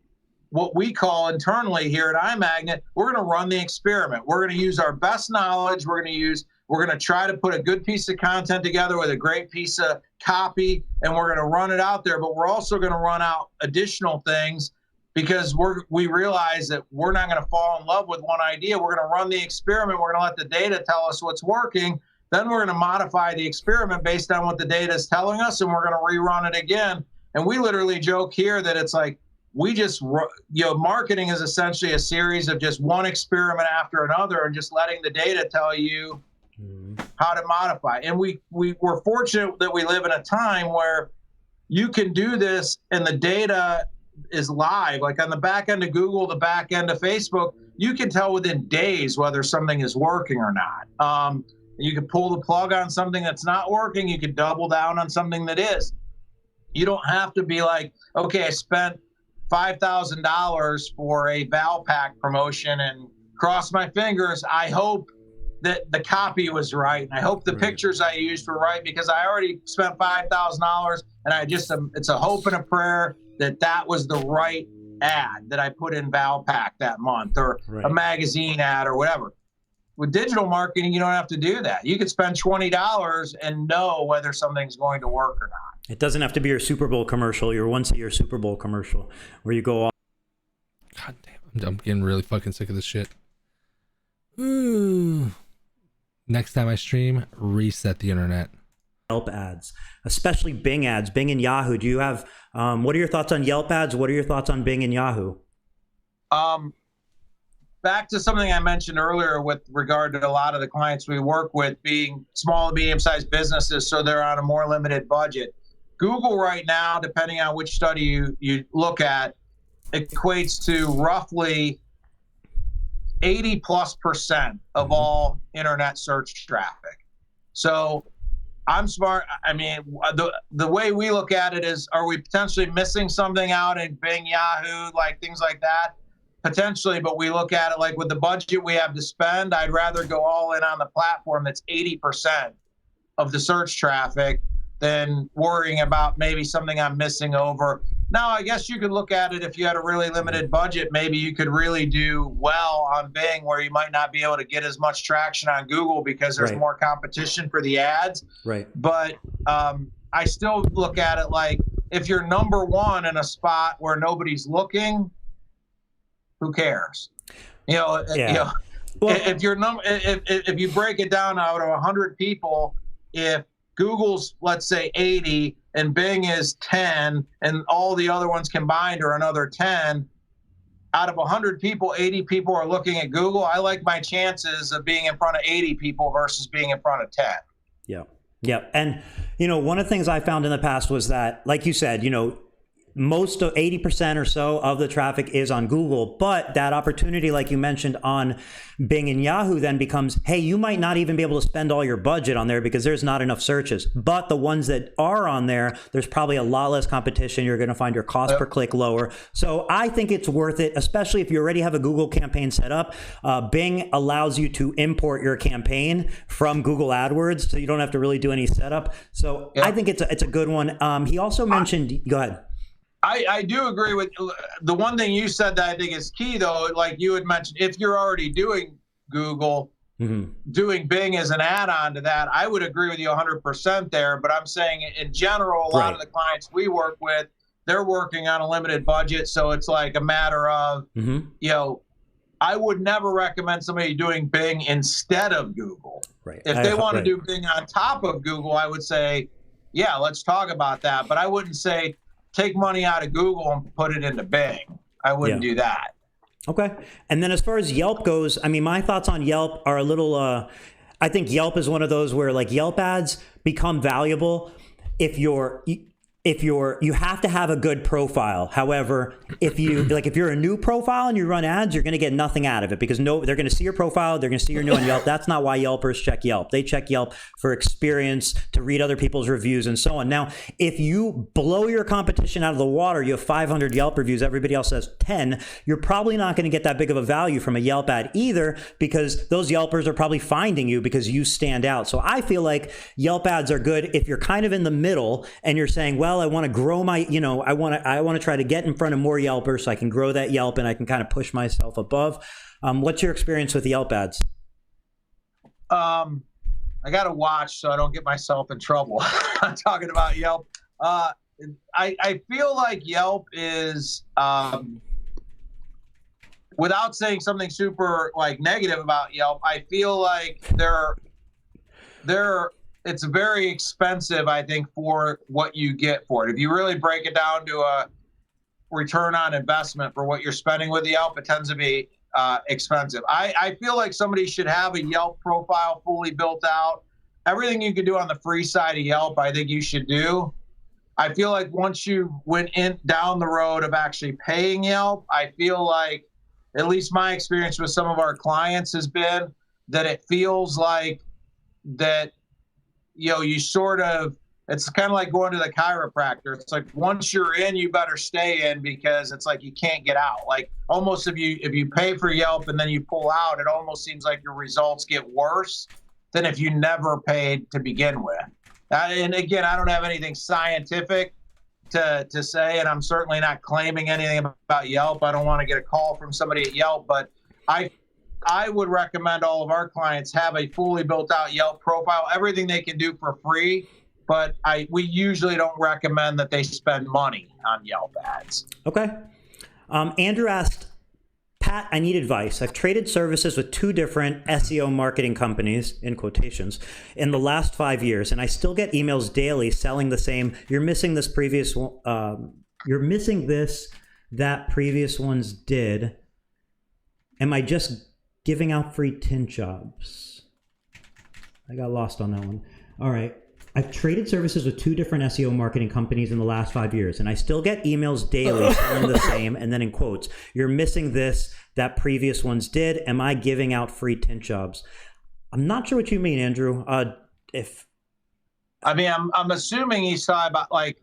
what we call internally here at iMagnet. We're going to run the experiment. We're going to use our best knowledge. We're going to try to put a good piece of content together with a great piece of copy, and we're going to run it out there. But we're also going to run out additional things, because we realize that we're not going to fall in love with one idea. We're going to run the experiment. We're going to let the data tell us what's working. Then we're going to modify the experiment based on what the data is telling us, and we're going to rerun it again. And we literally joke here that it's like we just, you know, marketing is essentially a series of just one experiment after another and just letting the data tell you how to modify. And we're fortunate that we live in a time where you can do this and the data is live. Like on the back end of Google, the back end of Facebook, you can tell within days whether something is working or not. You can pull the plug on something that's not working. You can double down on something that is. You don't have to be like, okay, I spent $5,000 for a Valpak promotion and cross my fingers. I hope that the copy was right, and I hope the pictures I used were right, because I already spent $5,000, and I just it's a hope and a prayer that was the right ad that I put in Valpak that month, or a magazine ad or whatever. With digital marketing, you don't have to do that. You could spend $20 and know whether something's going to work or not. It doesn't have to be your Super Bowl commercial, your once-a-year Super Bowl commercial, where you go all... God damn, I'm getting really fucking sick of this shit. Ooh. Next time I stream, reset the internet. Yelp ads, especially Bing ads, Bing and Yahoo. Do you have, what are your thoughts on Yelp ads? What are your thoughts on Bing and Yahoo? Back to something I mentioned earlier with regard to a lot of the clients we work with being small and medium-sized businesses, so they're on a more limited budget. Google right now, depending on which study you look at, equates to roughly 80+% of all internet search traffic. So I'm smart. I mean, the way we look at it is, are we potentially missing something out in Bing, Yahoo, like things like that? Potentially, but we look at it like with the budget we have to spend, I'd rather go all in on the platform that's 80% of the search traffic than worrying about maybe something I'm missing over Now, I guess you could look at it if you had a really limited budget. Maybe you could really do well on Bing, where you might not be able to get as much traction on Google because there's Right. more competition for the ads. Right. But I still look at it like, if you're number one in a spot where nobody's looking, who cares? Yeah. Well, if you break it down out of 100 people, if Google's, let's say, 80 and Bing is 10 and all the other ones combined are another 10, out of 100 people, 80 people are looking at Google. I like my chances of being in front of 80 people versus being in front of 10. Yeah. Yeah. And, one of the things I found in the past was that, like you said, most of 80% or so of the traffic is on Google, but that opportunity, like you mentioned, on Bing and Yahoo then becomes, hey, you might not even be able to spend all your budget on there because there's not enough searches. But the ones that are on there, there's probably a lot less competition. You're going to find your cost per click lower. So I think it's worth it, especially if you already have a Google campaign set up. Bing allows you to import your campaign from Google AdWords, so you don't have to really do any setup. So I think it's a good one. He also mentioned, go ahead. I do agree with the one thing you said that I think is key, though. Like you had mentioned, if you're already doing Google, doing Bing as an add-on to that, I would agree with you 100% there. But I'm saying in general, a lot of the clients we work with, they're working on a limited budget. So it's like a matter of, I would never recommend somebody doing Bing instead of Google. Right. If they want to do Bing on top of Google, I would say, yeah, let's talk about that. But I wouldn't say, take money out of Google and put it into Bing. I wouldn't do that. Okay. And then as far as Yelp goes, I mean, my thoughts on Yelp are a little, I think Yelp is one of those where like Yelp ads become valuable if you have to have a good profile. However, if you're a new profile and you run ads, you're going to get nothing out of it because they're going to see your profile. They're going to see you're new on Yelp. That's not why Yelpers check Yelp. They check Yelp for experience, to read other people's reviews and so on. Now, if you blow your competition out of the water, you have 500 Yelp reviews, everybody else has 10, you're probably not going to get that big of a value from a Yelp ad either, because those Yelpers are probably finding you because you stand out. So I feel like Yelp ads are good if you're kind of in the middle and you're saying, well, I want to grow my, I want to try to get in front of more Yelpers so I can grow that Yelp and I can kind of push myself above. What's your experience with Yelp ads? I got to watch so I don't get myself in trouble. I'm talking about Yelp. I feel like Yelp is, without saying something super like negative about Yelp, I feel like it's very expensive, I think, for what you get for it. If you really break it down to a return on investment for what you're spending with Yelp, it tends to be expensive. I feel like somebody should have a Yelp profile fully built out. Everything you can do on the free side of Yelp, I think you should do. I feel like once you went down the road of actually paying Yelp, I feel like, at least my experience with some of our clients has been that it feels like that, you sort of, it's kind of like going to the chiropractor. It's like, once you're in, you better stay in, because it's like you can't get out. Like almost if you pay for Yelp and then you pull out, it almost seems like your results get worse than if you never paid to begin with. And again, I don't have anything scientific to say, and I'm certainly not claiming anything about Yelp. I don't want to get a call from somebody at Yelp, but I would recommend all of our clients have a fully built out Yelp profile, everything they can do for free. But we usually don't recommend that they spend money on Yelp ads. Okay. Andrew asked, Pat, I need advice. I've traded services with 2 different SEO marketing companies, in quotations, in the last 5 years, and I still get emails daily selling the same. You're missing this previous one. You're missing this, that previous ones did. Am I just giving out free tint jobs? I got lost on that one. All right. I've traded services with 2 different SEO marketing companies in the last 5 years, and I still get emails daily selling the same, and then in quotes, you're missing this, that previous ones did. Am I giving out free tint jobs? I'm not sure what you mean, Andrew. I'm assuming he's talking about like,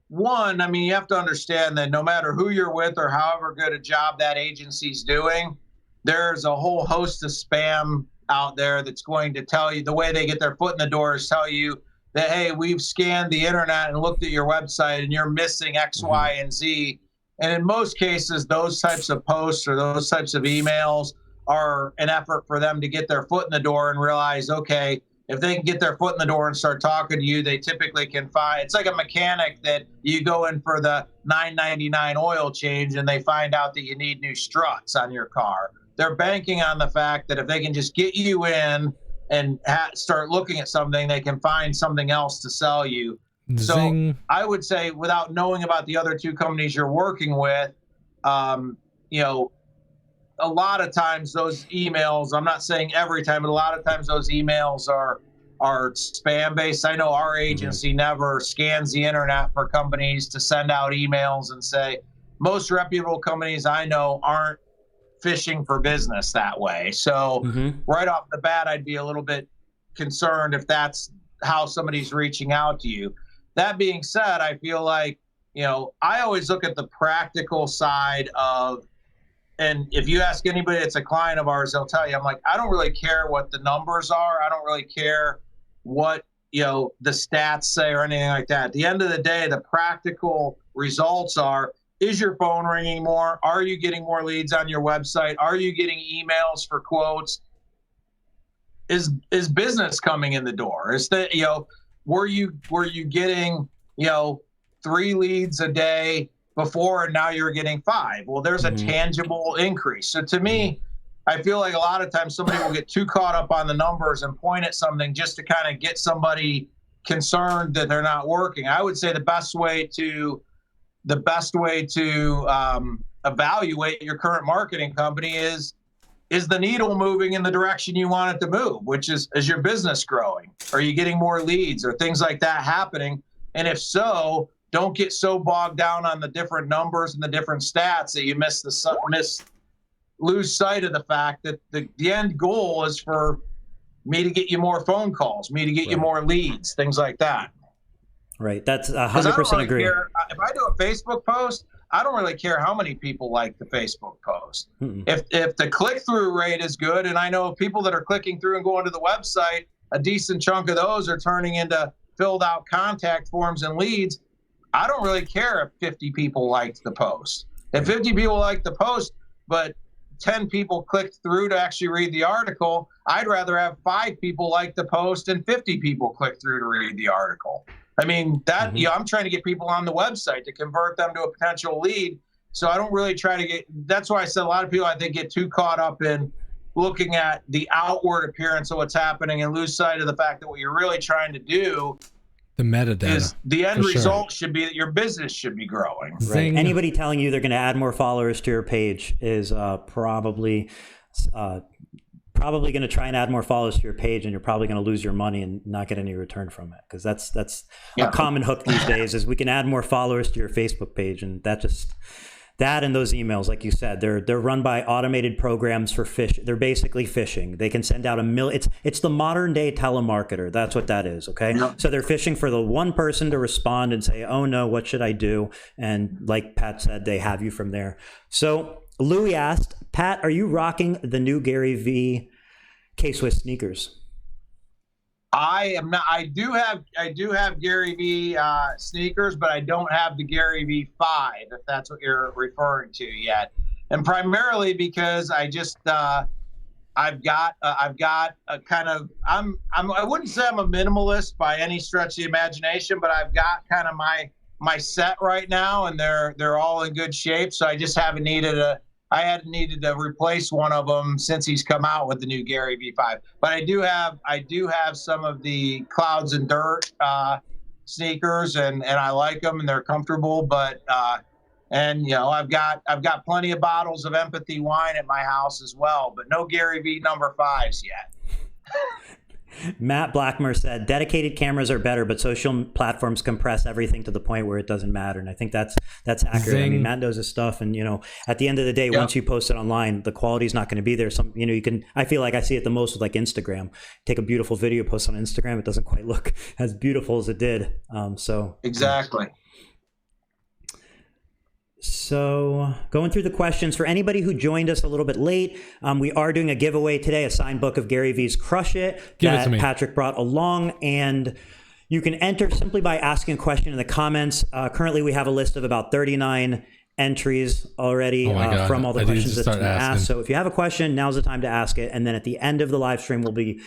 one, I mean, you have to understand that no matter who you're with or however good a job that agency's doing, there's a whole host of spam out there that's going to tell you, the way they get their foot in the door is tell you that, hey, we've scanned the internet and looked at your website and you're missing X, Y, and Z. And in most cases, those types of posts or those types of emails are an effort for them to get their foot in the door and realize, okay, if they can get their foot in the door and start talking to you, they typically can find, it's like a mechanic that you go in for the $9.99 oil change and they find out that you need new struts on your car. They're banking on the fact that if they can just get you in and start looking at something, they can find something else to sell you. Zing. So I would say, without knowing about the other two companies you're working with, you know, a lot of times those emails, I'm not saying every time, but a lot of times those emails are spam based. I know our agency never scans the internet for companies to send out emails and say, most reputable companies I know aren't fishing for business that way. So right off the bat, I'd be a little bit concerned if that's how somebody's reaching out to you. That being said, I feel like, you know, I always look at the practical side of, and if you ask anybody that's a client of ours, they'll tell you, I'm like, I don't really care what the numbers are. I don't really care what, you know, the stats say or anything like that. At the end of the day, the practical results are, is your phone ringing more? Are you getting more leads on your website? Are you getting emails for quotes? Is business coming in the door? Is that, you know, were you getting, you know, 3 leads a day before and now you're getting 5? Well, there's a tangible increase. So to me, I feel like a lot of times somebody will get too caught up on the numbers and point at something just to kind of get somebody concerned that they're not working. I would say the best way to evaluate your current marketing company is the needle moving in the direction you want it to move, which is your business growing? Are you getting more leads or things like that happening? And if so, don't get so bogged down on the different numbers and the different stats that you lose sight of the fact that the end goal is for me to get you more phone calls, me to get you more leads, things like that. Right. That's 100% really agree. If I do a Facebook post, I don't really care how many people like the Facebook post. If the click-through rate is good, and I know people that are clicking through and going to the website, a decent chunk of those are turning into filled out contact forms and leads. I don't really care if 50 people liked the post. If 50 people liked the post, but 10 people clicked through to actually read the article, I'd rather have 5 people like the post and 50 people click through to read the article. I mean, that, you know, I'm trying to get people on the website to convert them to a potential lead. So I don't really try to get, that's why I said a lot of people, I think, get too caught up in looking at the outward appearance of what's happening and lose sight of the fact that what you're really trying to do, the metadata, is the end result should be that your business should be growing. Right. Anybody telling you they're going to add more followers to your page is probably going to try and add more followers to your page, and you're probably going to lose your money and not get any return from it, because that's a common hook these days. Is we can add more followers to your Facebook page, and that and those emails, like you said, they're run by automated programs for fish. They're basically phishing. They can send out it's the modern day telemarketer. That's what that is. Okay. Yeah. So they're fishing for the one person to respond and say, oh no, what should I do? And like Pat said, they have you from there. So Louis asked, Pat, are you rocking the new Gary V K-Swiss sneakers? I am not. I do have Gary V sneakers, but I don't have the Gary V 5, if that's what you're referring to yet. And primarily because I just I've got a kind of I wouldn't say I'm a minimalist by any stretch of the imagination, but I've got kind of my set right now, and they're all in good shape. So I just haven't needed to replace one of them since he's come out with the new Gary V5. But I do have some of the Clouds and Dirt sneakers, and I like them and they're comfortable. But and you know, I've got plenty of bottles of Empathy wine at my house as well, but no Gary V number 5s yet. Matt Blackmer said, dedicated cameras are better, but social platforms compress everything to the point where it doesn't matter. And I think that's accurate. Zing. I mean, Matt knows his stuff. And, you know, at the end of the day, once you post it online, the quality is not going to be there. I feel like I see it the most with like Instagram. Take a beautiful video, post on Instagram. It doesn't quite look as beautiful as it did. Exactly. So going through the questions, for anybody who joined us a little bit late, we are doing a giveaway today, a signed book of Gary V's Crush It that Patrick brought along. And You can enter simply by asking a question in the comments. Currently, we have a list of about 39 entries already from all the questions that's been asked. So if you have a question, now's the time to ask it. And then at the end of the live stream, we'll be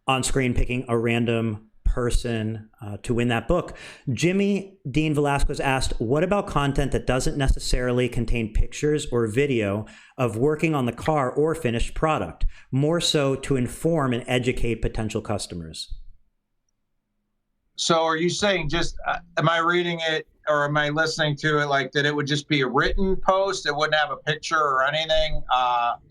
on screen picking a random person to win that book. Jimmy Dean Velasquez asked, what about content that doesn't necessarily contain pictures or video of working on the car or finished product, more so to inform and educate potential customers? So are you saying just, am I reading it or am I listening to it like that it would just be a written post? It wouldn't have a picture or anything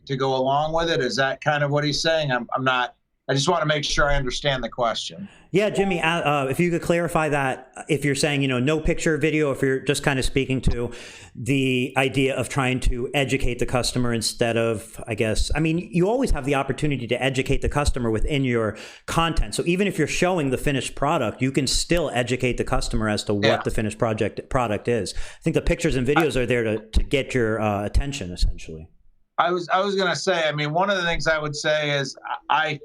to go along with it? Is that kind of what he's saying? I'm not, I just want to make sure I understand the question. Yeah, Jimmy, if you could clarify that, if you're saying, you know, no picture, video, if you're just kind of speaking to the idea of trying to educate the customer instead of, I guess, I mean, you always have the opportunity to educate the customer within your content. So even if you're showing the finished product, you can still educate the customer as to what the finished product is. I think the pictures and videos are there to get your attention, essentially. I was going to say, I mean, one of the things I would say is I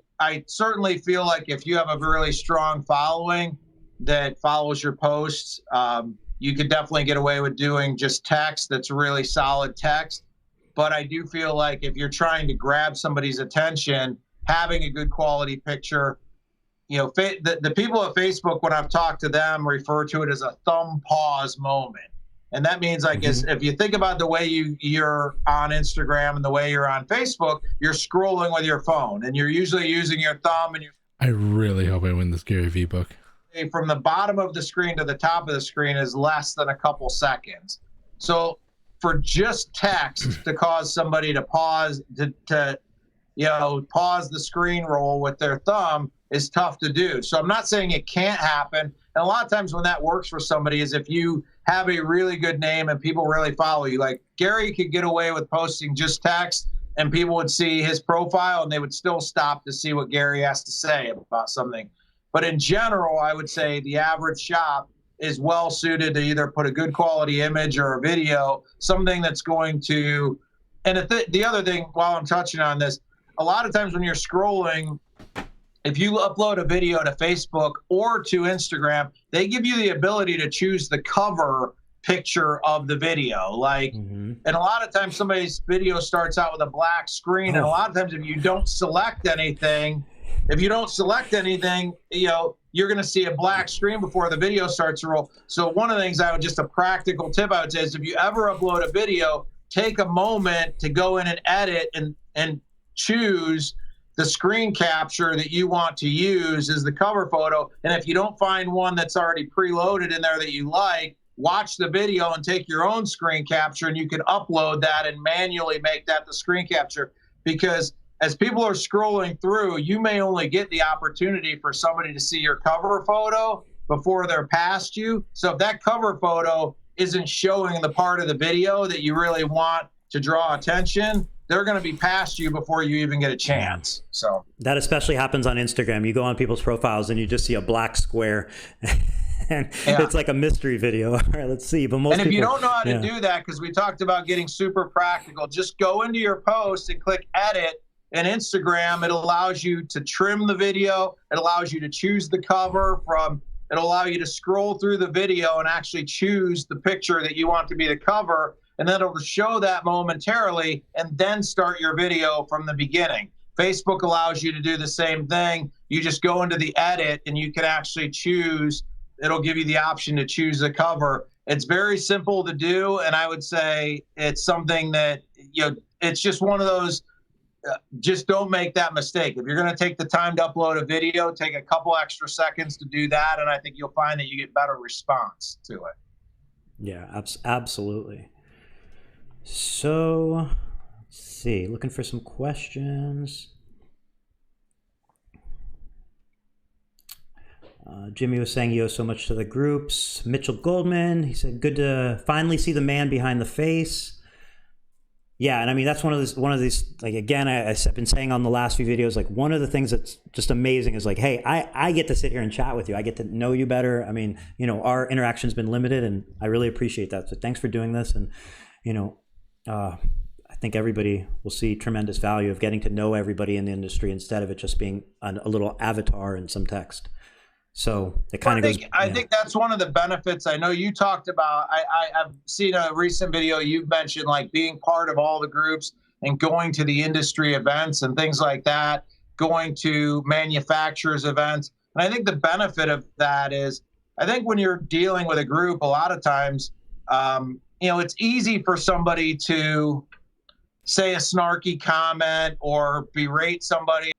certainly feel like if you have a really strong following that follows your posts, you could definitely get away with doing just text that's really solid text. But I do feel like if you're trying to grab somebody's attention, having a good quality picture, you know, the people at Facebook, when I've talked to them, refer to it as a thumb pause moment. And that means, I guess, if you think about the way you're on Instagram and the way you're on Facebook, you're scrolling with your phone and you're usually using your thumb. And I really hope I win this Gary Vee book. From the bottom of the screen to the top of the screen is less than a couple seconds. So for just text to cause somebody to pause, pause the screen roll with their thumb is tough to do. So I'm not saying it can't happen. And a lot of times when that works for somebody is if you have a really good name and people really follow you. Like Gary could get away with posting just text and people would see his profile and they would still stop to see what Gary has to say about something. But in general, I would say the average shop is well suited to either put a good quality image or a video, something that's going to, and the other thing while I'm touching on this, a lot of times when you're scrolling, if you upload a video to Facebook or to Instagram, they give you the ability to choose the cover picture of the video. Like, and a lot of times somebody's video starts out with a black screen. And a lot of times if you don't select anything, you know, you're going to see a black screen before the video starts to roll. So one of the things just a practical tip I would say is if you ever upload a video, take a moment to go in and edit and choose the screen capture that you want to use as the cover photo. And if you don't find one that's already preloaded in there that you like, watch the video and take your own screen capture and you can upload that and manually make that the screen capture. Because as people are scrolling through, you may only get the opportunity for somebody to see your cover photo before they're past you. So if that cover photo isn't showing the part of the video that you really want to draw attention, they're going to be past you before you even get a chance. So that especially happens on Instagram. You go on people's profiles and you just see a black square and it's like a mystery video. All right, let's see. But most if you don't know how to do that, because we talked about getting super practical, just go into your post and click edit. In Instagram, it allows you to trim the video. It allows you to choose the cover it'll allow you to scroll through the video and actually choose the picture that you want to be the cover. And then it'll show that momentarily and then start your video from the beginning. Facebook allows you to do the same thing. You just go into the edit and you can actually choose. It'll give you the option to choose the cover. It's very simple to do. And I would say it's something that, it's just one of those, just don't make that mistake. If you're going to take the time to upload a video, take a couple extra seconds to do that. And I think you'll find that you get better response to it. Yeah, absolutely. So, let's see, looking for some questions. Jimmy was saying he owes so much to the groups. Mitchell Goldman, he said, good to finally see the man behind the face. Yeah, and I mean, that's one of these, like, again, I've been saying on the last few videos, like, one of the things that's just amazing is like, hey, I get to sit here and chat with you. I get to know you better. I mean, our interaction's been limited, and I really appreciate that. So thanks for doing this. And, I think everybody will see tremendous value of getting to know everybody in the industry instead of it just being a little avatar and some text. So it kind of goes. I think that's one of the benefits. I know you talked about. I've seen a recent video you've mentioned, like being part of all the groups and going to the industry events and things like that, going to manufacturers events. And I think the benefit of that is, I think when you're dealing with a group, a lot of times, it's easy for somebody to say a snarky comment or berate somebody.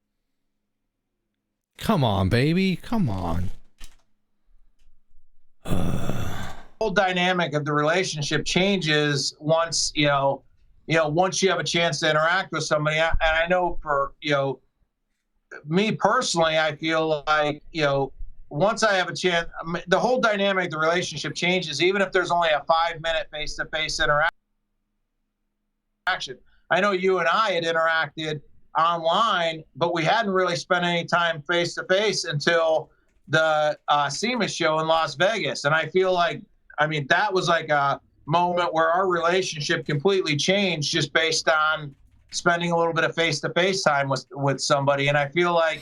Come on, baby. Come on. The whole dynamic of the relationship changes once, once you have a chance to interact with somebody. And I know for, me personally, I feel like, once I have a chance, the whole dynamic of the relationship changes, even if there's only a 5-minute face-to-face interaction. I know you and I had interacted online, but we hadn't really spent any time face-to-face until the SEMA show in Las Vegas. And I feel like, that was like a moment where our relationship completely changed just based on spending a little bit of face-to-face time with somebody. And I feel like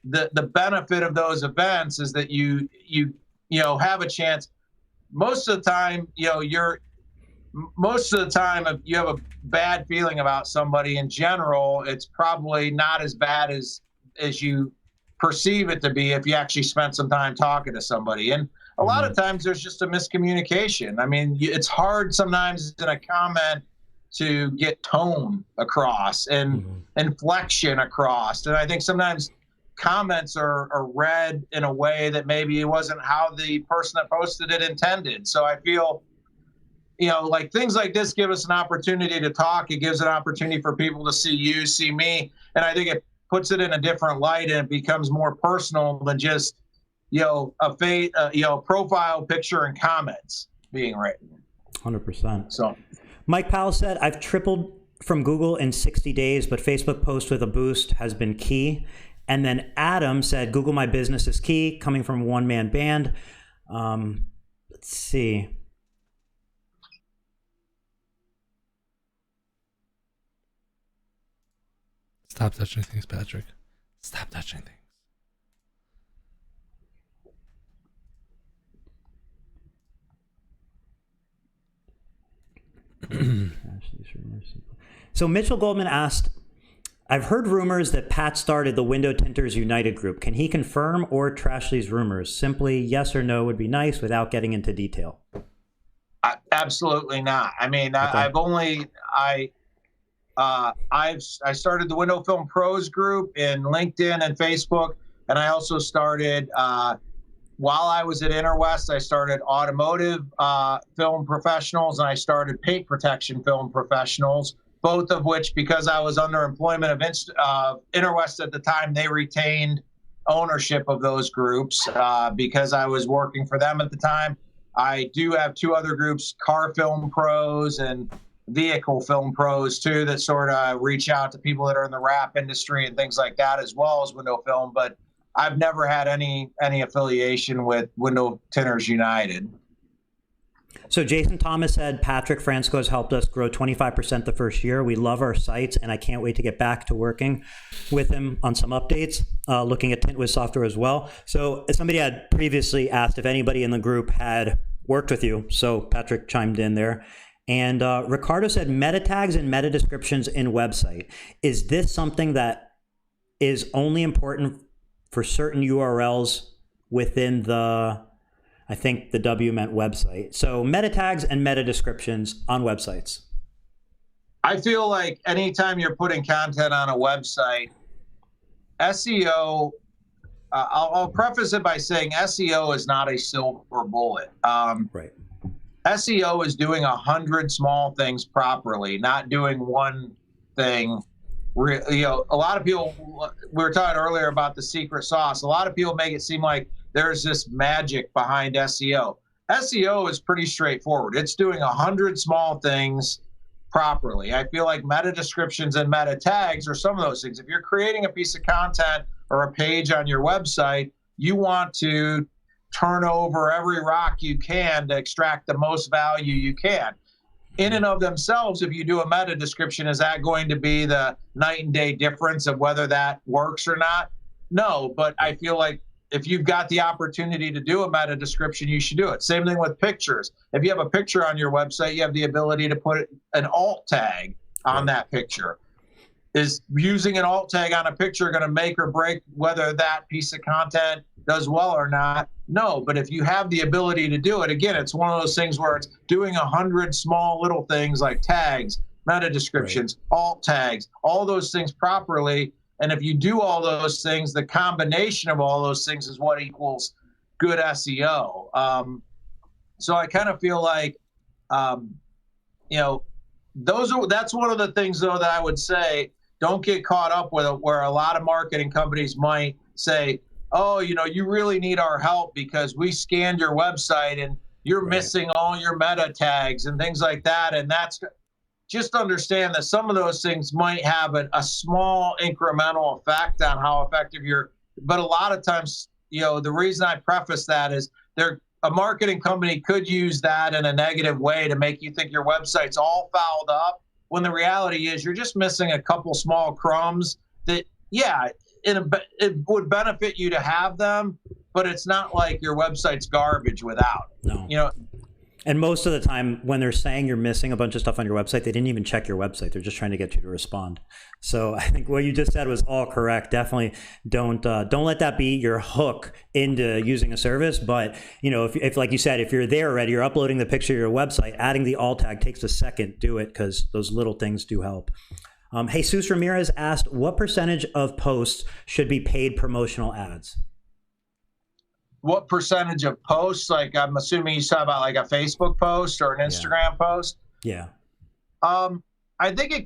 the benefit of those events is that you have a chance. Most of the time, if you have a bad feeling about somebody in general, it's probably not as bad as you perceive it to be if you actually spent some time talking to somebody. And a lot of times there's just a miscommunication. It's hard sometimes in a comment to get tone across and inflection across. And I think sometimes comments are read in a way that maybe it wasn't how the person that posted it intended. So I feel, like things like this give us an opportunity to talk. It gives an opportunity for people to see you, see me. And I think it puts it in a different light and it becomes more personal than just, a profile picture and comments being written. 100%. So Mike Powell said, I've tripled from Google in 60 days, but Facebook post with a boost has been key. And then Adam said, Google My Business is key, coming from a one-man band. Let's see. Stop touching things, Patrick. Stop touching things. So Mitchell Goldman asked, I've heard rumors that Pat started the Window Tinters United group. Can he confirm or trash these rumors? Simply yes or no would be nice without getting into detail. Absolutely not. Okay. I started the Window Film Pros group in LinkedIn and Facebook, and I also started while I was at Interwest. I started automotive film professionals, and I started paint protection film professionals. Both of which, because I was under employment of Interwest at the time, they retained ownership of those groups because I was working for them at the time. I do have 2 other groups, Car Film Pros and Vehicle Film Pros, too, that sort of reach out to people that are in the wrap industry and things like that, as well as Window Film. But I've never had any affiliation with Window Tinters United. So Jason Thomas said, Patrick Fransko has helped us grow 25% the first year. We love our sites, and I can't wait to get back to working with him on some updates, looking at TintWiz software as well. So somebody had previously asked if anybody in the group had worked with you. So Patrick chimed in there. And Ricardo said, meta tags and meta descriptions in website. Is this something that is only important for certain URLs within the W meant website? So meta tags and meta descriptions on websites. I feel like anytime you're putting content on a website, SEO, I'll preface it by saying SEO is not a silver bullet. Right. SEO is doing 100 small things properly, not doing one thing. A lot of people, we were talking earlier about the secret sauce. A lot of people make it seem like there's this magic behind SEO. SEO is pretty straightforward. It's doing 100 small things properly. I feel like meta descriptions and meta tags are some of those things. If you're creating a piece of content or a page on your website, you want to turn over every rock you can to extract the most value you can. In and of themselves, if you do a meta description, is that going to be the night and day difference of whether that works or not? No, but I feel like if you've got the opportunity to do a meta description, you should do it. Same thing with pictures. If you have a picture on your website, you have the ability to put an alt tag on that picture. Is using an alt tag on a picture going to make or break whether that piece of content does well or not? No, but if you have the ability to do it, again, it's one of those things where it's doing 100 small little things like tags, meta descriptions, alt tags, all those things properly. And if you do all those things, the combination of all those things is what equals good SEO. So I kind of feel like, you know, that's one of the things, though, that I would say, don't get caught up with it, where a lot of marketing companies might say, oh, you know, you really need our help because we scanned your website and you're missing all your meta tags and things like that. And that's just understand that some of those things might have a small incremental effect on how effective but a lot of times, you know, the reason I preface that is a marketing company could use that in a negative way to make you think your website's all fouled up, when the reality is you're just missing a couple small crumbs that, yeah, it would benefit you to have them, but it's not like your website's garbage without it. No. You know, and most of the time when they're saying you're missing a bunch of stuff on your website, they didn't even check your website. They're just trying to get you to respond. So I think what you just said was all correct. Definitely don't let that be your hook into using a service. But, you know, if like you said, if you're there already, you're uploading the picture to your website, adding the alt tag takes a second, do it, because those little things do help. Jesus Ramirez asked, what percentage of posts should be paid promotional ads? What percentage of posts? Like, I'm assuming you talk about like a Facebook post or an Instagram post. Yeah. I think it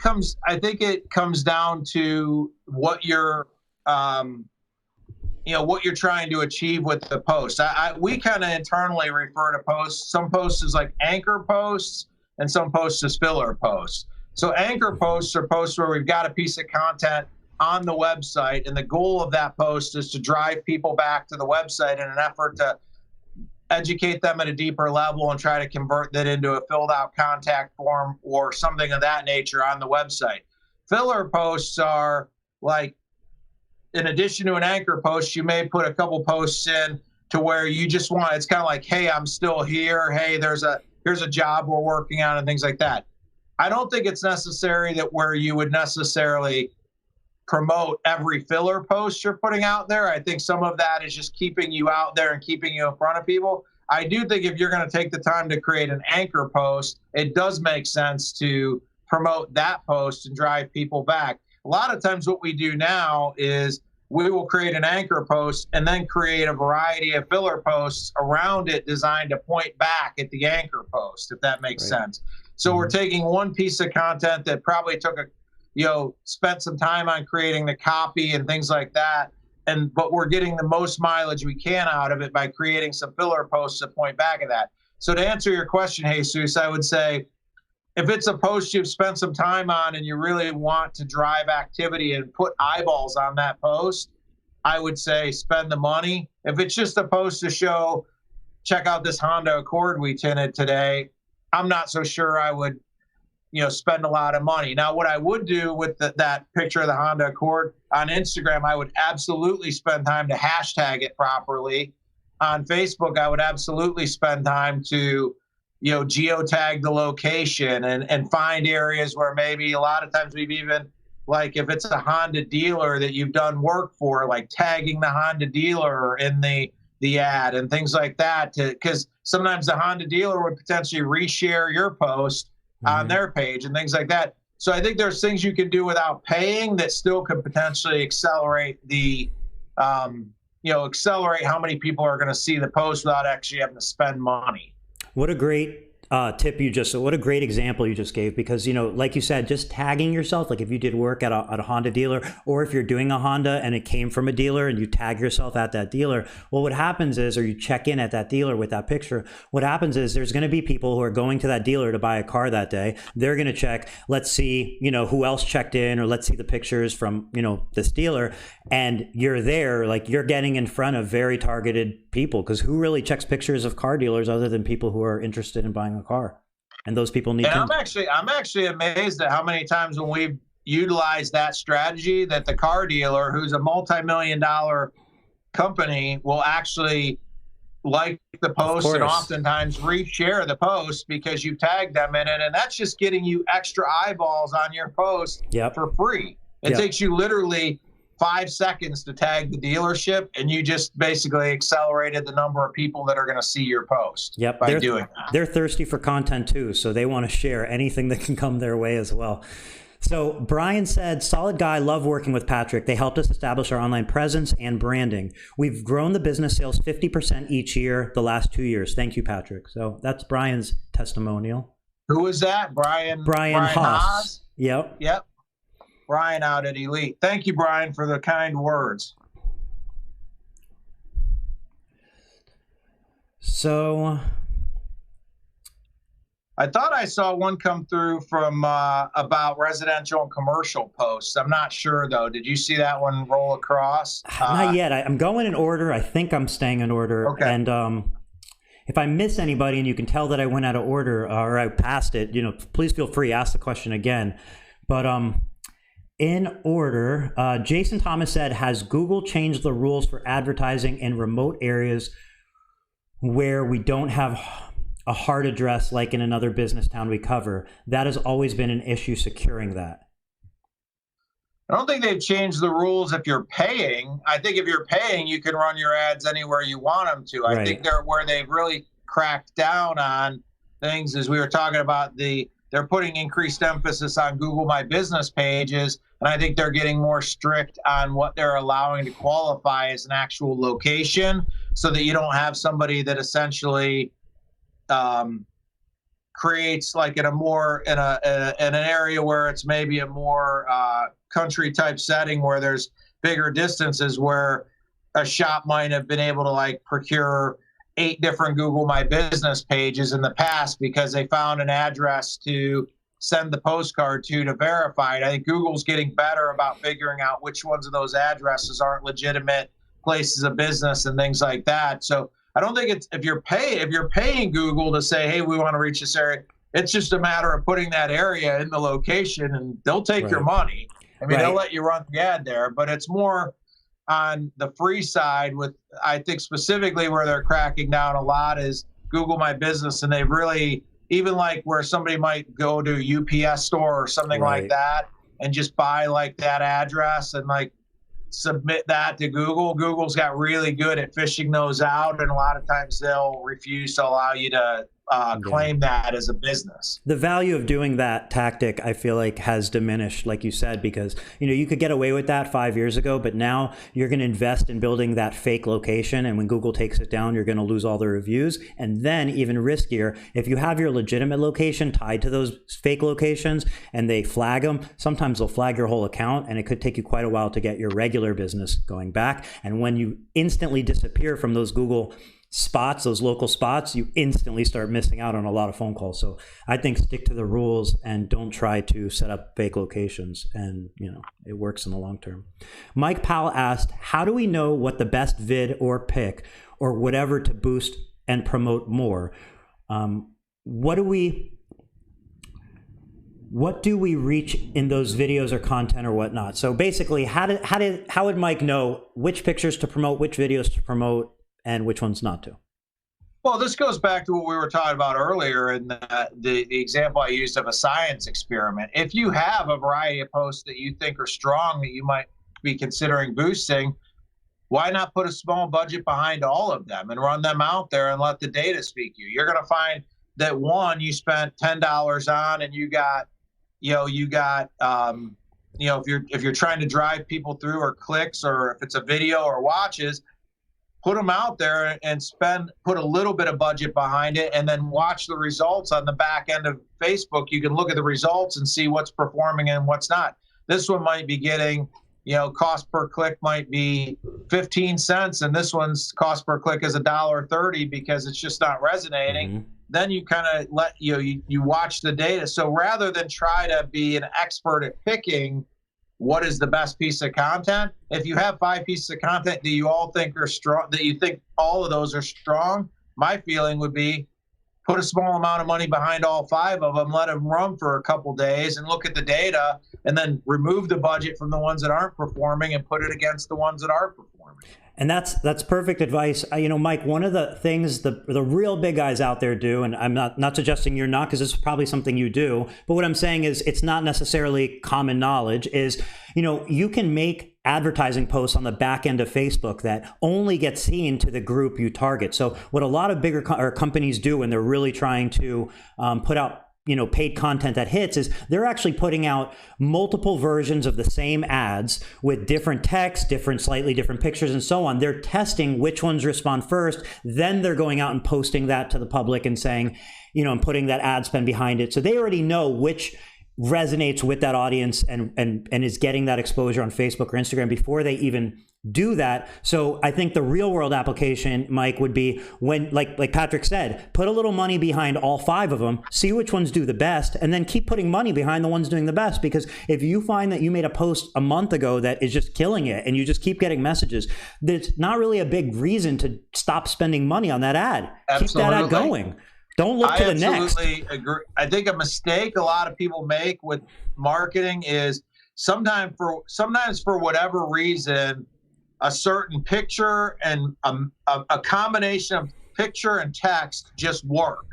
comes down to what you're, you know, what you're trying to achieve with the post. We kind of internally refer to posts. Some posts as like anchor posts and some posts as filler posts. So anchor posts are posts where we've got a piece of content on the website, and the goal of that post is to drive people back to the website in an effort to educate them at a deeper level and try to convert that into a filled out contact form or something of that nature on the website. Filler posts are like, in addition to an anchor post, you may put a couple posts in to where you just want, it's kind of like, hey, I'm still here. Hey, here's a job we're working on and things like that. I don't think it's necessary that where you would necessarily promote every filler post you're putting out there. I think some of that is just keeping you out there and keeping you in front of people. I do think if you're going to take the time to create an anchor post, it does make sense to promote that post and drive people back. A lot of times what we do now is we will create an anchor post and then create a variety of filler posts around it designed to point back at the anchor post, if that makes sense. So we're taking one piece of content that probably took spent some time on creating the copy and things like that, but we're getting the most mileage we can out of it by creating some filler posts that point back at that. So to answer your question, Jesus, I would say if it's a post you've spent some time on and you really want to drive activity and put eyeballs on that post, I would say spend the money. If it's just a post to show, check out this Honda Accord we tinted today, I'm not so sure I would spend a lot of money. Now, what I would do with that picture of the Honda Accord on Instagram, I would absolutely spend time to hashtag it properly. On Facebook, I would absolutely spend time to, geotag the location and find areas where maybe a lot of times we've even, like if it's a Honda dealer that you've done work for, like tagging the Honda dealer in the ad and things like that, because sometimes the Honda dealer would potentially reshare your post on their page and things like that. So I think there's things you can do without paying that still could potentially accelerate accelerate how many people are going to see the post without actually having to spend money. What a great what a great example you just gave, because, like you said, just tagging yourself, like if you did work at a Honda dealer, or if you're doing a Honda and it came from a dealer and you tag yourself at that dealer, well, what happens is, or you check in at that dealer with that picture, what happens is there's going to be people who are going to that dealer to buy a car that day. They're going to check, let's see, who else checked in, or let's see the pictures from, this dealer. And you're there, like you're getting in front of very targeted people, because who really checks pictures of car dealers other than people who are interested in buying a car? And those people need. And I'm actually amazed at how many times when we've utilized that strategy, that the car dealer, who's a multi-million-dollar company will actually like the post and oftentimes reshare the post because you tagged them in it, and that's just getting you extra eyeballs on your post for free. It takes you literally 5 seconds to tag the dealership, and you just basically accelerated the number of people that are going to see your post by doing that. They're thirsty for content too, so they want to share anything that can come their way as well. So Brian said, solid guy, love working with Patrick. They helped us establish our online presence and branding. We've grown the business sales 50% each year the last 2 years. Thank you, Patrick. So that's Brian's testimonial. Who was that? Brian Haas. Yep. Brian out at Elite. Thank you, Brian, for the kind words. So I thought I saw one come through from about residential and commercial posts. I'm not sure, though. Did you see that one roll across? Not yet. I'm going in order. I think I'm staying in order. Okay. And if I miss anybody and you can tell that I went out of order or I passed it, please feel free. Ask the question again. But in order, Jason Thomas said, has Google changed the rules for advertising in remote areas where we don't have a hard address like in another business town we cover? That has always been an issue securing that. I don't think they've changed the rules if you're paying. I think if you're paying, you can run your ads anywhere you want them to. I think where they've really cracked down on things is we were talking about they're putting increased emphasis on Google My Business pages, and I think they're getting more strict on what they're allowing to qualify as an actual location so that you don't have somebody that essentially creates like in an area where it's maybe a more country type setting where there's bigger distances where a shop might have been able to like procure 8 different Google My Business pages in the past because they found an address to send the postcard to verify it. I think Google's getting better about figuring out which ones of those addresses aren't legitimate places of business and things like that. So I don't think it's if you're paying Google to say, hey, we want to reach this area, it's just a matter of putting that area in the location and they'll take your money. I mean, they'll let you run the ad there, but it's more on the free side with, I think specifically where they're cracking down a lot is Google My Business. And they've really, even like where somebody might go to a UPS store or something like that and just buy like that address and like submit that to Google. Google's got really good at fishing those out, and a lot of times they'll refuse to allow you to claim that as a business. The value of doing that tactic, I feel like, has diminished, like you said, because you could get away with that 5 years ago, but now you're going to invest in building that fake location, and when Google takes it down, you're going to lose all the reviews. And then even riskier, if you have your legitimate location tied to those fake locations and they flag them, sometimes they'll flag your whole account, and it could take you quite a while to get your regular business going back. And when you instantly disappear from those Google spots, those local spots, you instantly start missing out on a lot of phone calls. So I think stick to the rules and don't try to set up fake locations, and it works in the long term. Mike Powell asked, how do we know what the best vid or pick or whatever to boost and promote more? What do we reach in those videos or content or whatnot? So basically, how would Mike know which pictures to promote, which videos to promote, and which ones not to? Well, this goes back to what we were talking about earlier in the example I used of a science experiment. If you have a variety of posts that you think are strong that you might be considering boosting, why not put a small budget behind all of them and run them out there and let the data speak to you? You're going to find that one you spent $10 on, and you got if you're trying to drive people through or clicks, or if it's a video or watches, put them out there and put a little bit of budget behind it, and then watch the results on the back end of Facebook. You can look at the results and see what's performing and what's not. This one might be getting, cost per click might be 15 cents, and this one's cost per click is $1.30 because it's just not resonating. Mm-hmm. Then you kind of you watch the data. So rather than try to be an expert at picking what is the best piece of content, if you have 5 pieces of content that you all think are strong, that you think all of those are strong, my feeling would be put a small amount of money behind all 5 of them, let them run for a couple days and look at the data, and then remove the budget from the ones that aren't performing and put it against the ones that are performing. And that's perfect advice. You know, Mike, one of the things the real big guys out there do, and I'm not suggesting you're not, because this is probably something you do, but what I'm saying is it's not necessarily common knowledge, is, you know, you can make advertising posts on the back end of Facebook that only get seen to the group you target. So what a lot of bigger companies do when they're really trying to put out, you know, paid content that hits, is they're actually putting out multiple versions of the same ads with different text, slightly different pictures, and so on. They're testing which ones respond first. Then they're going out and posting that to the public and saying, you know, and putting that ad spend behind it. So they already know which resonates with that audience and is getting that exposure on Facebook or Instagram before they even do that. So I think the real world application, Mike, would be when, like Patrick said, put a little money behind all 5 of them, see which ones do the best, and then keep putting money behind the ones doing the best. Because if you find that you made a post a month ago that is just killing it and you just keep getting messages, there's not really a big reason to stop spending money on that ad. Absolutely. Keep that ad going. Don't look to the next. I absolutely agree. I think a mistake a lot of people make with marketing is sometimes for whatever reason, a certain picture and a combination of picture and text just work,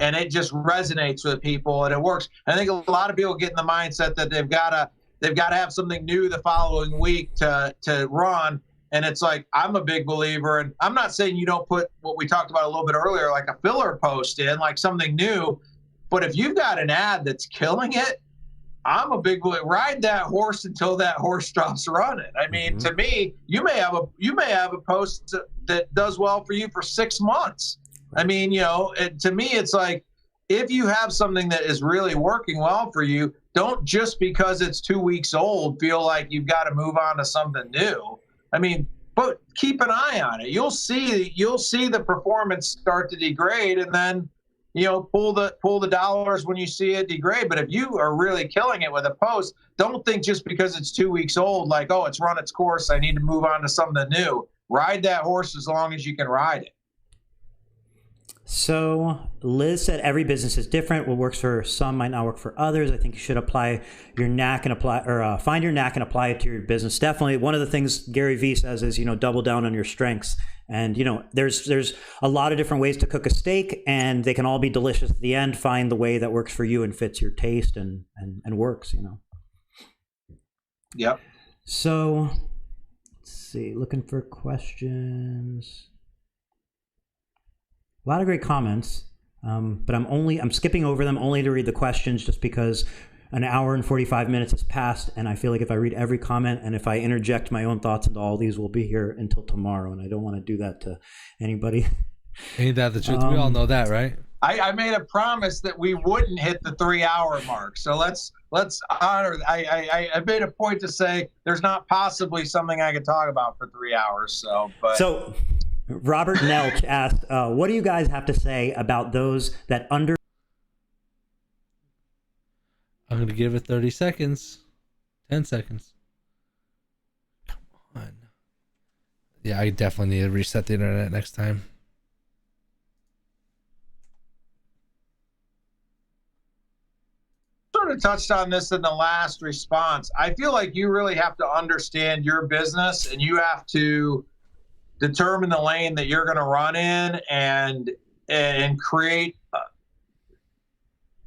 and it just resonates with people and it works. I think a lot of people get in the mindset that they've got to have something new the following week to run. And it's like, I'm a big believer, and I'm not saying you don't put what we talked about a little bit earlier, like a filler post in, like something new. But if you've got an ad that's killing it, I'm a big believer. Ride that horse until that horse stops running. I mean, to me, you may have a post that does well for you for 6 months. I mean, you know, to me, it's like, if you have something that is really working well for you, don't just because it's 2 weeks old feel like you've got to move on to something new. I mean, but keep an eye on it. You'll see the performance start to degrade, and then, you know, pull the dollars when you see it degrade. But if you are really killing it with a post, don't think just because it's 2 weeks old, like, oh, it's run its course, I need to move on to something new. Ride that horse as long as you can ride it. So Liz said every business is different. What works for some might not work for others. I think you should apply your knack and find your knack and apply it to your business. Definitely, one of the things Gary Vee says is, you know, double down on your strengths. And, you know, there's a lot of different ways to cook a steak, and they can all be delicious at the end. Find the way that works for you and fits your taste and works, you know. Yep. So let's see, looking for questions. A lot of great comments, but I'm skipping over them only to read the questions, just because an hour and 45 minutes has passed, and I feel like if I read every comment and if I interject my own thoughts into all these, we'll be here until tomorrow, and I don't want to do that to anybody. Ain't that the truth? We all know that, right? I made a promise that we wouldn't hit the 3-hour mark, so let's honor. I made a point to say there's not possibly something I could talk about for 3 hours. So. Robert Nelch asked, what do you guys have to say about those that I'm going to give it 30 seconds. 10 seconds. Come on. Yeah, I definitely need to reset the internet next time. Sort of touched on this in the last response. I feel like you really have to understand your business, and you have to determine the lane that you're going to run in and create.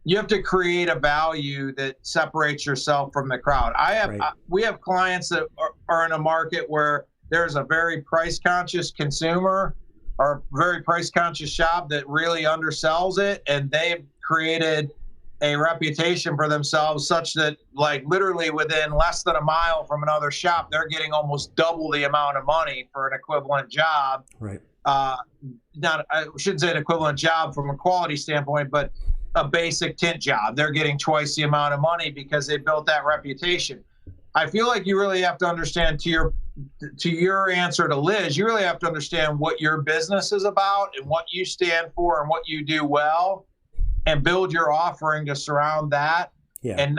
You have to create a value that separates yourself from the crowd. We have clients that are in a market where there's a very price conscious consumer or very price conscious shop that really undersells it, and they've created a reputation for themselves such that, like, literally within less than a mile from another shop, they're getting almost double the amount of money for an equivalent job. Right. I shouldn't say an equivalent job from a quality standpoint, but a basic tint job. They're getting twice the amount of money because they built that reputation. I feel like you really have to understand, to your answer to Liz, you really have to understand what your business is about and what you stand for and what you do well, and build your offering to surround that. Yeah. And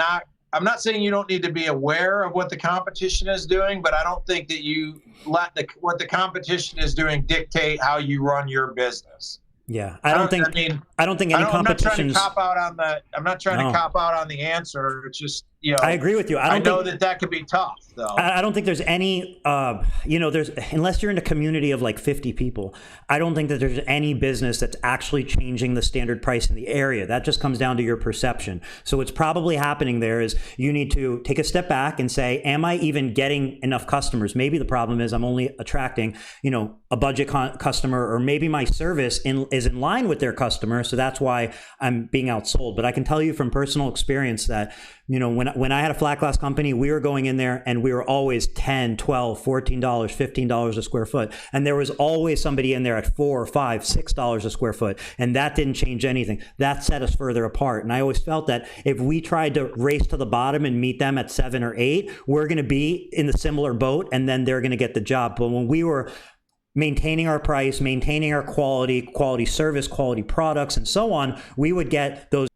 I'm not saying you don't need to be aware of what the competition is doing, but I don't think that you let what the competition is doing dictate how you run your business. Yeah, I don't think any I'm not trying to competitions. cop out on the. I'm not trying to No. cop out on the answer. It's just, I agree with you. I know that could be tough, though. I don't think there's any, there's, unless you're in a community of like 50 people, I don't think that there's any business that's actually changing the standard price in the area. That just comes down to your perception. So what's probably happening there is you need to take a step back and say, am I even getting enough customers? Maybe the problem is I'm only attracting, a budget customer, or maybe my service is in line with their customer. So that's why I'm being outsold. But I can tell you from personal experience that, when I had a flat glass company, we were going in there and we were always $10, $12, $14, $15 a square foot. And there was always somebody in there at $4, $5, $6 a square foot. And that didn't change anything. That set us further apart. And I always felt that if we tried to race to the bottom and meet them at 7 or 8, we're going to be in the similar boat, and then they're going to get the job. But when we were maintaining our price, maintaining our quality service, quality products, and so on, we would get those.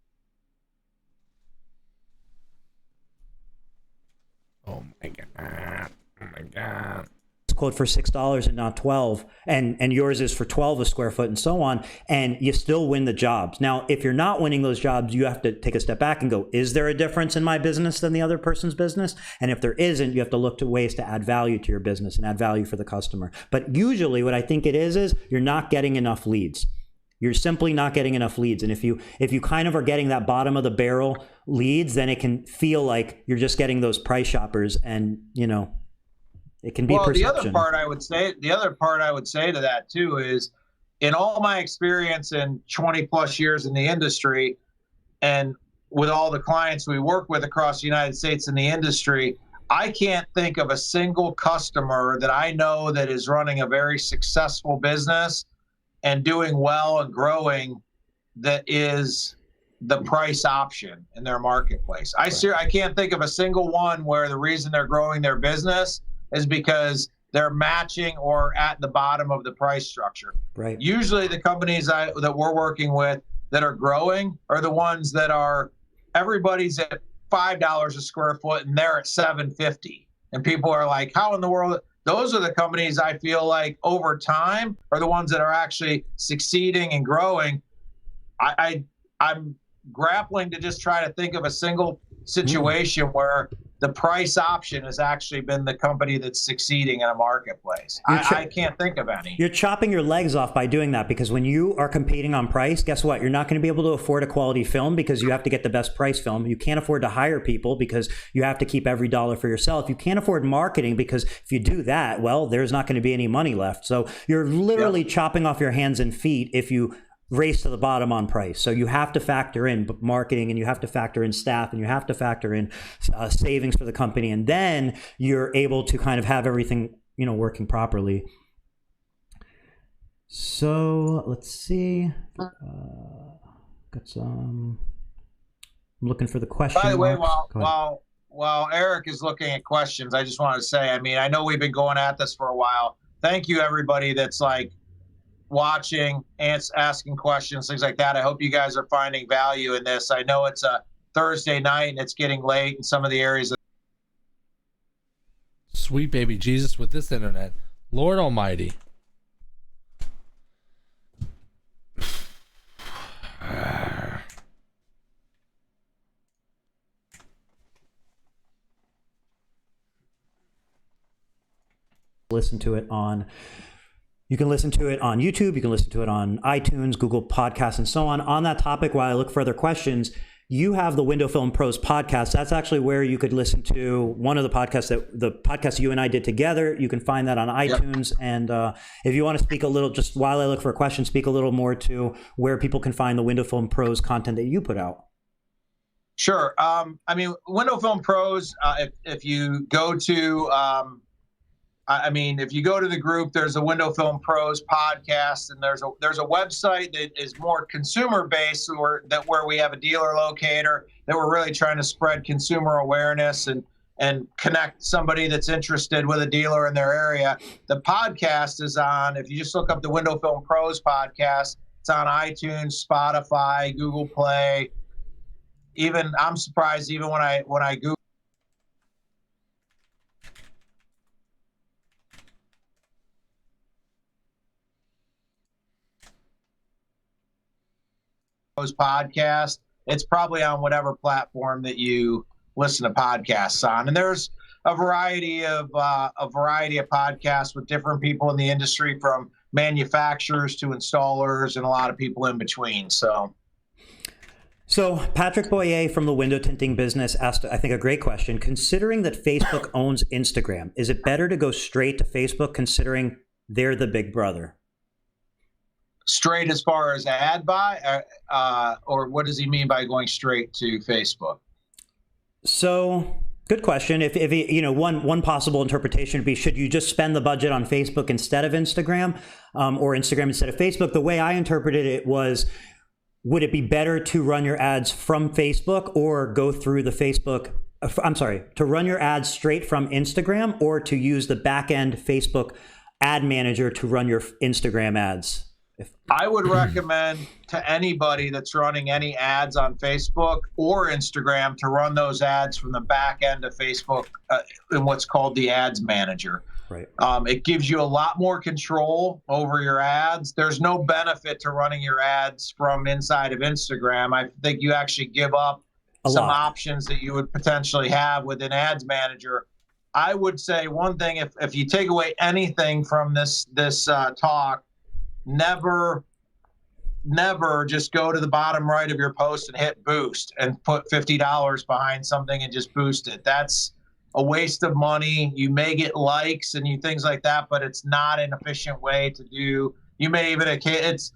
Oh my God. Oh my God. Quote for $6 and not 12, and yours is for 12 a square foot, and so on, and you still win the jobs. Now, if you're not winning those jobs, you have to take a step back and go, is there a difference in my business than the other person's business? And if there isn't, you have to look to ways to add value to your business and add value for the customer. But usually what I think it is you're not getting enough leads. You're simply not getting enough leads. And if you kind of are getting that bottom of the barrel leads, then it can feel like you're just getting those price shoppers, and it can be perception. The other part I would say to that too is, in all my experience in 20 plus years in the industry, and with all the clients we work with across the United States in the industry, I can't think of a single customer that I know that is running a very successful business and doing well and growing that is the price option in their marketplace. I can't think of a single one where the reason they're growing their business is because they're matching or at the bottom of the price structure. Right. Usually the companies that we're working with that are growing are the ones that are, everybody's at $5 a square foot and they're at $7.50. And people are like, how in the world? Those are the companies I feel like over time are the ones that are actually succeeding and growing. I'm grappling to just try to think of a single situation where the price option has actually been the company that's succeeding in a marketplace. I can't think of any. You're chopping your legs off by doing that, because when you are competing on price, guess what? You're not going to be able to afford a quality film because you have to get the best price film. You can't afford to hire people because you have to keep every dollar for yourself. You can't afford marketing because if you do that, well, there's not going to be any money left. So you're literally chopping off your hands and feet if you race to the bottom on price. So you have to factor in marketing, and you have to factor in staff, and you have to factor in savings for the company. And then you're able to kind of have everything, working properly. So let's see. Got some, I'm looking for the question. By the way, while Eric is looking at questions, I just wanted to say, I know we've been going at this for a while. Thank you, everybody that's watching, asking questions, things like that. I hope you guys are finding value in this. I know it's a Thursday night and it's getting late in some of the areas. Sweet baby Jesus with this internet. Lord Almighty. Listen to it on You can listen to it on YouTube, you can listen to it on iTunes, Google Podcasts, and so on. On that topic, while I look for other questions, you have the Window Film Pros podcast. That's actually where you could listen to one of the podcasts you and I did together. You can find that on iTunes. Yep. And if you want to speak a little, just while I look for a question, speak a little more to where people can find the Window Film Pros content that you put out. Sure. Window Film Pros, if you go to, if you go to the group, there's a Window Film Pros podcast, and there's a website that is more consumer based, where we have a dealer locator that we're really trying to spread consumer awareness and connect somebody that's interested with a dealer in their area. The podcast is on, if you just look up the Window Film Pros podcast, it's on iTunes, Spotify, Google Play. Even I'm surprised even when I Google. Bros podcast, it's probably on whatever platform that you listen to podcasts on. And there's a variety of podcasts with different people in the industry, from manufacturers to installers and a lot of people in between. So Patrick Boyer from the window tinting business asked, I think, a great question. Considering that Facebook owns Instagram, is it better to go straight to Facebook, considering they're the big brother? Straight as far as ad buy, or what does he mean by going straight to Facebook? So, good question. If one possible interpretation would be, should you just spend the budget on Facebook instead of Instagram, or Instagram instead of Facebook? The way I interpreted it was, would it be better to run your ads from Facebook or go through the Facebook? I'm sorry, to run your ads straight from Instagram, or to use the back end Facebook ad manager to run your Instagram ads? I would recommend to anybody that's running any ads on Facebook or Instagram to run those ads from the back end of Facebook in what's called the ads manager. Right. It gives you a lot more control over your ads. There's no benefit to running your ads from inside of Instagram. I think you actually give up some options that you would potentially have within ads manager. I would say one thing, if you take away anything from this talk, never just go to the bottom right of your post and hit boost and put $50 behind something and just boost it. That's a waste of money. You may get likes and things like that, but it's not an efficient way to do. You may even, it's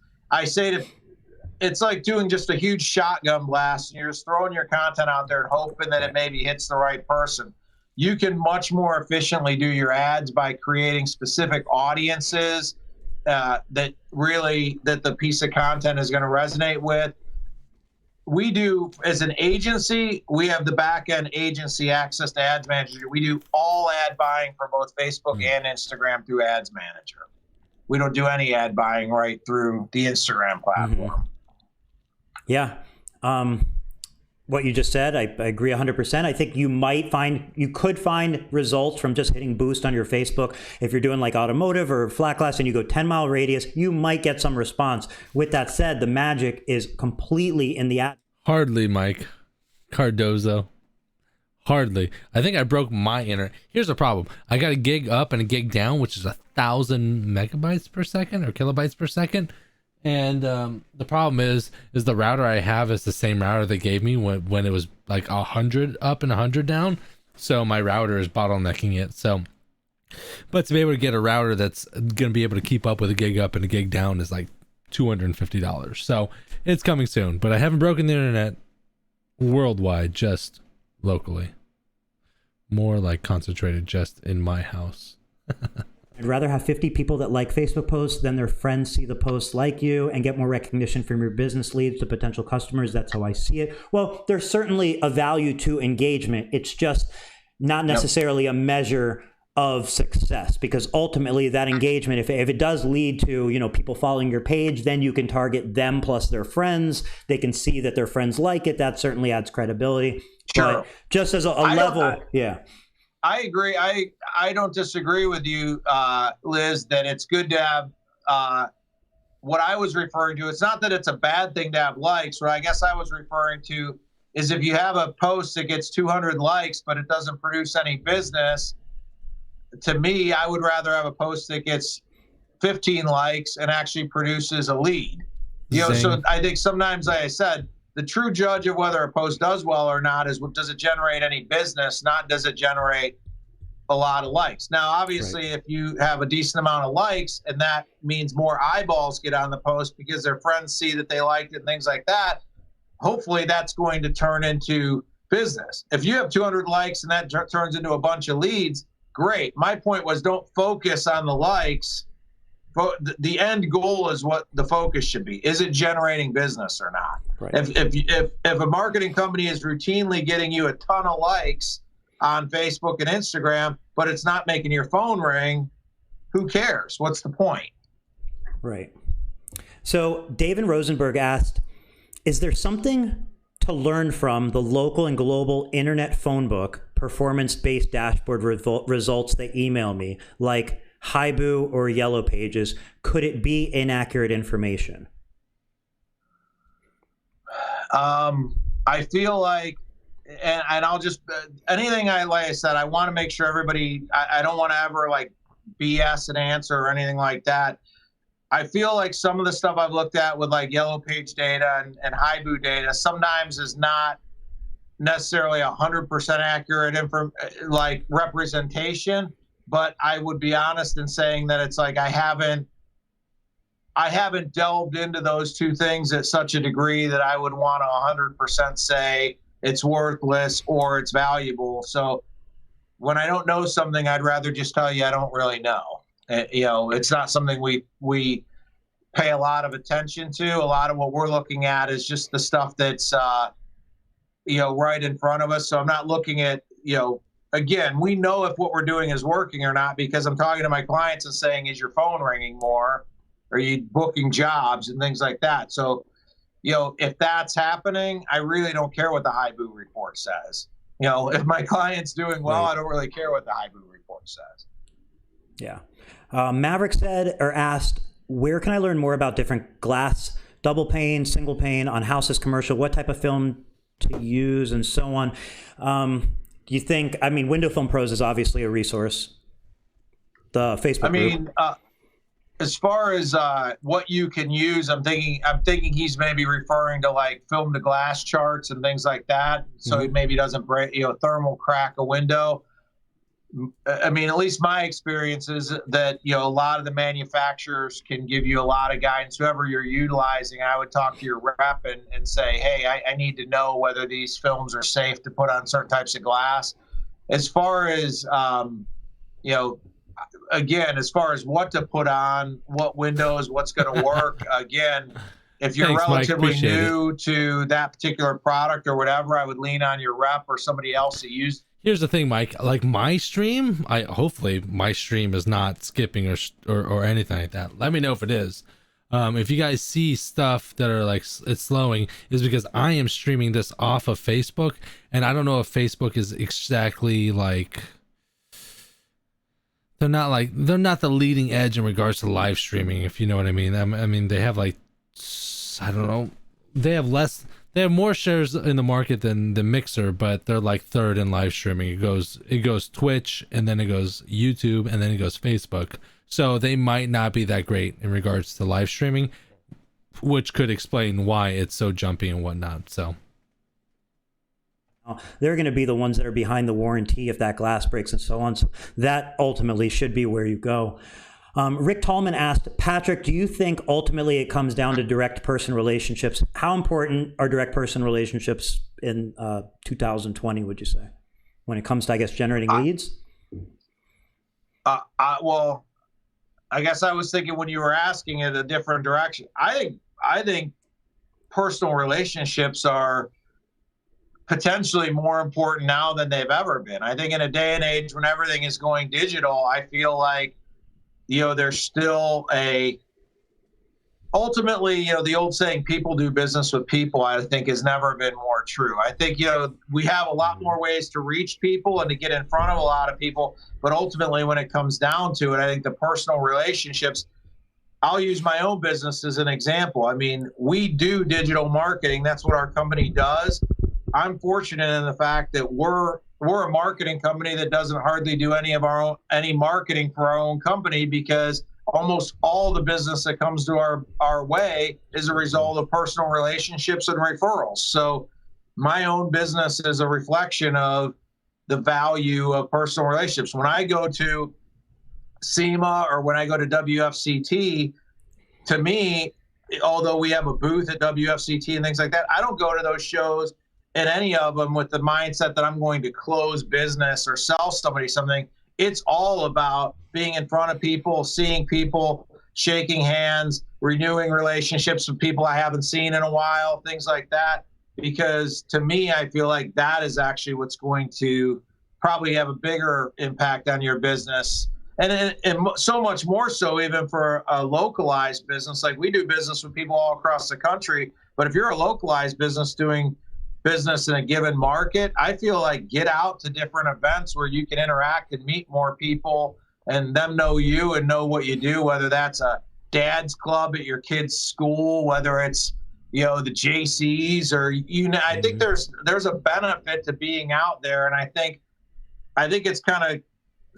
like doing just a huge shotgun blast, and you're just throwing your content out there and hoping that it maybe hits the right person. You can much more efficiently do your ads by creating specific audiences that the piece of content is going to resonate with. We do, as an agency, we have the back end agency access to Ads Manager. We do all ad buying for both Facebook and Instagram through Ads Manager. We don't do any ad buying right through the Instagram platform. Yeah. What you just said, I agree 100%. I think you could find results from just hitting boost on your Facebook. If you're doing like automotive or flat glass and you go 10-mile radius, you might get some response. With that said, the magic is completely in the ad. Hardly, Mike Cardozo. Hardly. I think I broke my internet. Here's the problem. I got a gig up and a gig down, which is 1,000 megabytes per second or kilobytes per second. And the problem is the router I have is the same router they gave me when it was like 100 up and 100 down. So my router is bottlenecking it. So, but to be able to get a router that's going to be able to keep up with a gig up and a gig down is like $250. So it's coming soon. But I haven't broken the internet worldwide, just locally. More like concentrated just in my house. I'd rather have 50 people that like Facebook posts than their friends see the posts like you and get more recognition from your business leads to potential customers. That's how I see it. Well, there's certainly a value to engagement. It's just not necessarily a measure of success, because ultimately that engagement, if it does lead to, people following your page, then you can target them plus their friends. They can see that their friends like it. That certainly adds credibility. Sure. But just as a level, yeah. I agree. I don't disagree with you, Liz, that it's good to have what I was referring to. It's not that it's a bad thing to have likes. What I guess I was referring to is if you have a post that gets 200 likes, but it doesn't produce any business, to me, I would rather have a post that gets 15 likes and actually produces a lead. So I think sometimes, like I said, the true judge of whether a post does well or not is, does it generate any business, not does it generate a lot of likes. Now, obviously, if you have a decent amount of likes, and that means more eyeballs get on the post because their friends see that they liked it and things like that, hopefully that's going to turn into business. If you have 200 likes and that turns into a bunch of leads, great. My point was, don't focus on the likes. The end goal is what the focus should be. Is it generating business or not? Right. If a marketing company is routinely getting you a ton of likes on Facebook and Instagram, but it's not making your phone ring, who cares? What's the point? Right. So David Rosenberg asked, is there something to learn from the local and global internet phone book performance-based dashboard results they email me, like Haibu or Yellow Pages? Could it be inaccurate information? I feel like, and I'll just, anything like I said, I want to make sure everybody, I don't want to ever like BS an answer or anything like that. I feel like some of the stuff I've looked at with like yellow page data and HIBU data sometimes is not necessarily 100% accurate like representation, but I would be honest in saying that it's like I haven't delved into those two things at such a degree that I would want to 100% say it's worthless or it's valuable. So when I don't know something, I'd rather just tell you I don't really know. It's not something we pay a lot of attention to. A lot of what we're looking at is just the stuff that's right in front of us. So I'm not looking at, again, we know if what we're doing is working or not because I'm talking to my clients and saying, is your phone ringing more? Are you booking jobs and things like that? So, if that's happening, I really don't care what the HIBU report says. If my client's doing well, right. I don't really care what the HIBU report says. Yeah. Maverick said or asked, where can I learn more about different glass, double pane, single pane on houses, commercial, what type of film to use and so on? Do you think, Window Film Pros is obviously a resource. The Facebook group. As far as what you can use, I'm thinking he's maybe referring to like film to glass charts and things like that. So he maybe doesn't break, thermal crack a window. At least my experience is that, a lot of the manufacturers can give you a lot of guidance. Whoever you're utilizing, I would talk to your rep and say, hey, I need to know whether these films are safe to put on certain types of glass. As far as, again, as far as what to put on, what windows, what's going to work, again, if you're relatively new to that particular product or whatever, I would lean on your rep or somebody else that used. Here's the thing, Mike, like my stream, hopefully my stream is not skipping or anything like that. Let me know if it is. If you guys see stuff that are like it's slowing, is because I am streaming this off of Facebook, and I don't know if Facebook is exactly like, they're not the leading edge in regards to live streaming, if you know what I mean. They have like, I don't know, they have more shares in the market than the Mixer, but they're like third in live streaming. It goes Twitch, and then it goes YouTube, and then it goes Facebook. So they might not be that great in regards to live streaming, which could explain why it's so jumpy and whatnot. So they're going to be the ones that are behind the warranty if that glass breaks and so on. So that ultimately should be where you go. Rick Tallman asked, Patrick, do you think ultimately it comes down to direct person relationships? How important are direct person relationships in 2020, would you say, when it comes to, I guess, generating leads? Well, I guess I was thinking when you were asking it a different direction. I think personal relationships are potentially more important now than they've ever been. I think in a day and age when everything is going digital, I feel like, there's still ultimately, the old saying, people do business with people, I think has never been more true. I think, we have a lot more ways to reach people and to get in front of a lot of people. But ultimately, when it comes down to it, I think the personal relationships, I'll use my own business as an example. We do digital marketing. That's what our company does. I'm fortunate in the fact that we're a marketing company that doesn't hardly do any marketing for our own company, because almost all the business that comes to our way is a result of personal relationships and referrals. So my own business is a reflection of the value of personal relationships. When I go to SEMA or when I go to WFCT, to me, although we have a booth at WFCT and things like that, I don't go to those shows at any of them with the mindset that I'm going to close business or sell somebody something. It's all about being in front of people, seeing people, shaking hands, renewing relationships with people I haven't seen in a while, things like that. Because to me, I feel like that is actually what's going to probably have a bigger impact on your business. And so much more so even for a localized business. Like, we do business with people all across the country, but if you're a localized business doing business in a given market, I feel like get out to different events where you can interact and meet more people and them know you and know what you do, whether that's a dad's club at your kid's school, whether it's, the JCs or I think there's a benefit to being out there, and I think it's kind of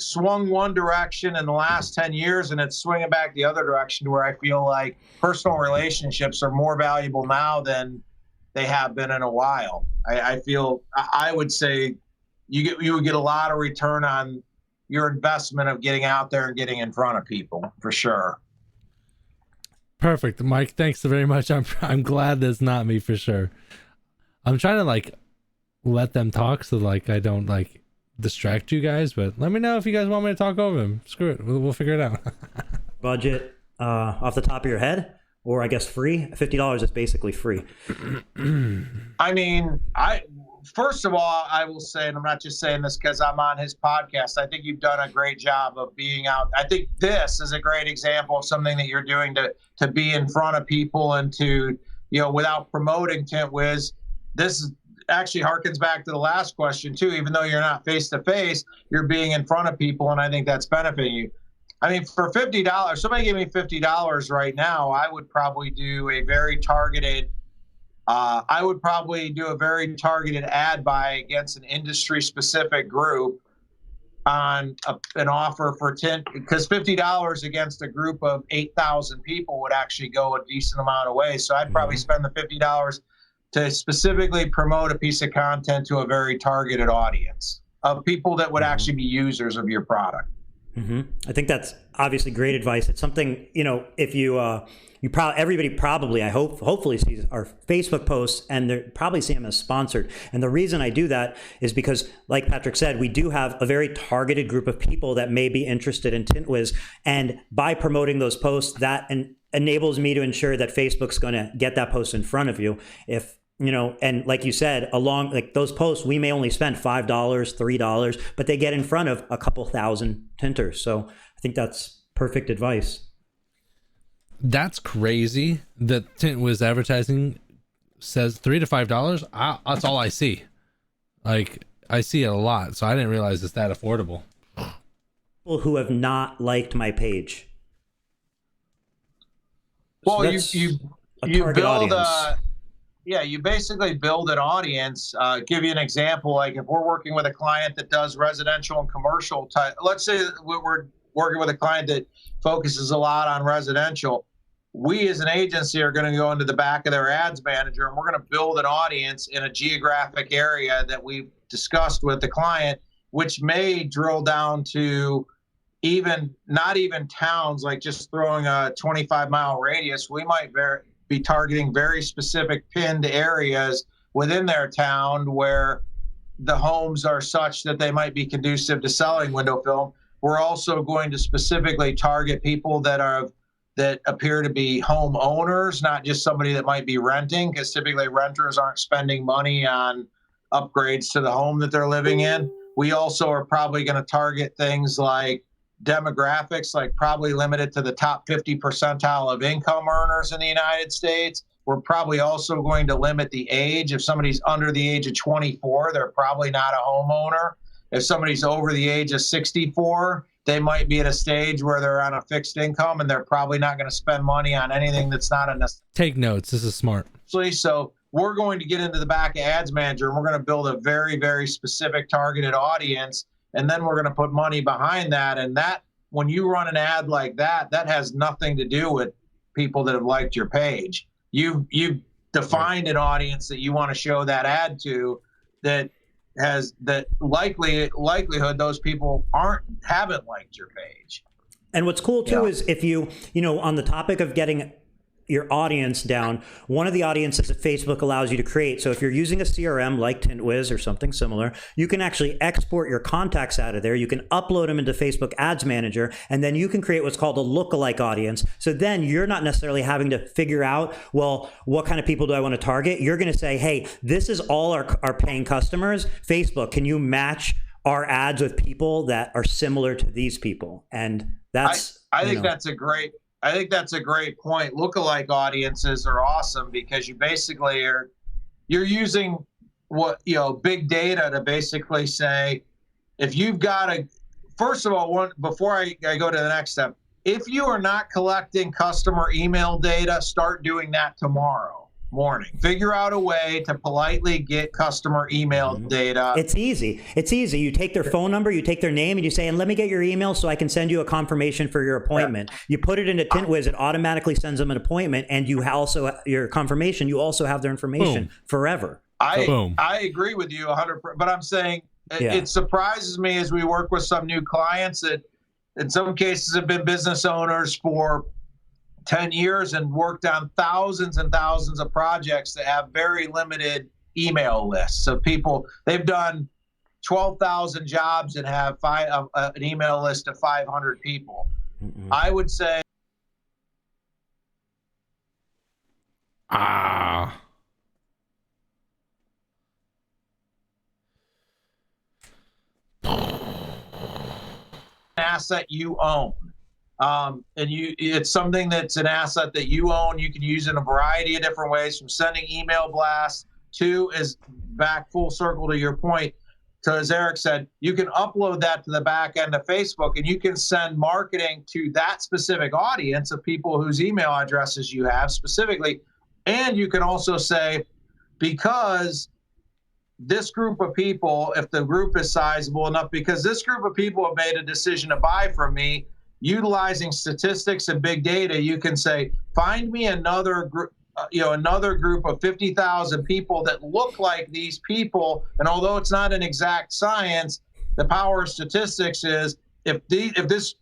swung one direction in the last 10 years, and it's swinging back the other direction, where I feel like personal relationships are more valuable now than they have been in a while. I would say you would get a lot of return on your investment of getting out there and getting in front of people, for sure. Perfect, Mike. Thanks very much. I'm glad that's not me, for sure. I'm trying to like let them talk so like I don't like distract you guys, but let me know if you guys want me to talk over them. Screw it, we'll figure it out. Budget off the top of your head, or I guess free? $50 is basically free. I mean, first of all, I will say, and I'm not just saying this because I'm on his podcast, I think you've done a great job of being out. I think this is a great example of something that you're doing to be in front of people and to, without promoting Tint Wiz. This actually harkens back to the last question too. Even though you're not face to face, you're being in front of people, and I think that's benefiting you. I mean, for $50, somebody gave me $50 right now, I would probably do a very targeted ad buy against an industry specific group on an offer for tint, because $50 against a group of 8,000 people would actually go a decent amount of ways. So I'd probably spend the $50 to specifically promote a piece of content to a very targeted audience of people that would actually be users of your product. I think that's obviously great advice. It's something, if everybody probably, hopefully sees our Facebook posts, and they probably see them as sponsored. And the reason I do that is because, like Patrick said, we do have a very targeted group of people that may be interested in Tint Wiz. And by promoting those posts, that enables me to ensure that Facebook's going to get that post in front of you. If and like you said, along like those posts, we may only spend $5, $3, but they get in front of a couple thousand tinters. So I think that's perfect advice. That's crazy that Tint Wiz advertising says $3 to $5. That's all I see. Like, I see it a lot, so I didn't realize it's that affordable. People who have not liked my page. Well, so you build you basically build an audience. Give you an example, like if we're working with a client that does residential and commercial type, let's say we're working with a client that focuses a lot on residential. We as an agency are going to go into the back of their ads manager, and we're going to build an audience in a geographic area that we've discussed with the client, which may drill down to not even towns, like just throwing a 25-mile radius. We might be targeting very specific pinned areas within their town where the homes are such that they might be conducive to selling window film. We're also going to specifically target people that appear to be homeowners, not just somebody that might be renting, because typically renters aren't spending money on upgrades to the home that they're living in. We also are probably going to target things like demographics, like probably limited to the top 50 percentile of income earners in the United States. We're probably also going to limit the age. If somebody's under the age of 24, they're probably not a homeowner. If somebody's over the age of 64, they might be at a stage where they're on a fixed income, and they're probably not going to spend money on anything that's not a necessity. Take notes. This is smart. So we're going to get into the back of Ads Manager, and we're going to build a very, very specific targeted audience. And then we're going to put money behind that. And that, when you run an ad like that, that has nothing to do with people that have liked your page. You've defined an audience that you want to show that ad to, that has that likelihood those people haven't liked your page. And what's cool too is if you on the topic of getting your audience down, one of the audiences that Facebook allows you to create. So if you're using a CRM like TintWiz or something similar, you can actually export your contacts out of there. You can upload them into Facebook Ads Manager, and then you can create what's called a lookalike audience. So then you're not necessarily having to figure out, well, what kind of people do I want to target? You're going to say, hey, this is all our paying customers. Facebook, can you match our ads with people that are similar to these people? And that's I think that's a great point. Lookalike audiences are awesome because you basically you're using big data to basically say, if you've got first of all, before I go to the next step, if you are not collecting customer email data, start doing that tomorrow. morning. Figure out a way to politely get customer email data. It's easy. It's easy. You take their phone number, you take their name, and you say, and let me get your email so I can send you a confirmation for your appointment. Yeah. You put it into TintWiz, it automatically sends them an appointment, and you also, your confirmation, you also have their information forever. I agree with you 100%, but I'm saying it surprises me as we work with some new clients that in some cases have been business owners for 10 years and worked on thousands and thousands of projects that have very limited email lists. So people, they've done 12,000 jobs and have an email list of 500 people. I would say. Asset you own. And it's something that's an asset that you own. You can use in a variety of different ways, from sending email blasts to, is back full circle to your point, to, as Eric said, you can upload that to the back end of Facebook and you can send marketing to that specific audience of people whose email addresses you have specifically. And you can also say, because this group of people, if the group is sizable enough, because this group of people have made a decision to buy from me, utilizing statistics and big data, you can say, find me another group, another group of 50,000 people that look like these people. And although it's not an exact science, the power of statistics is if this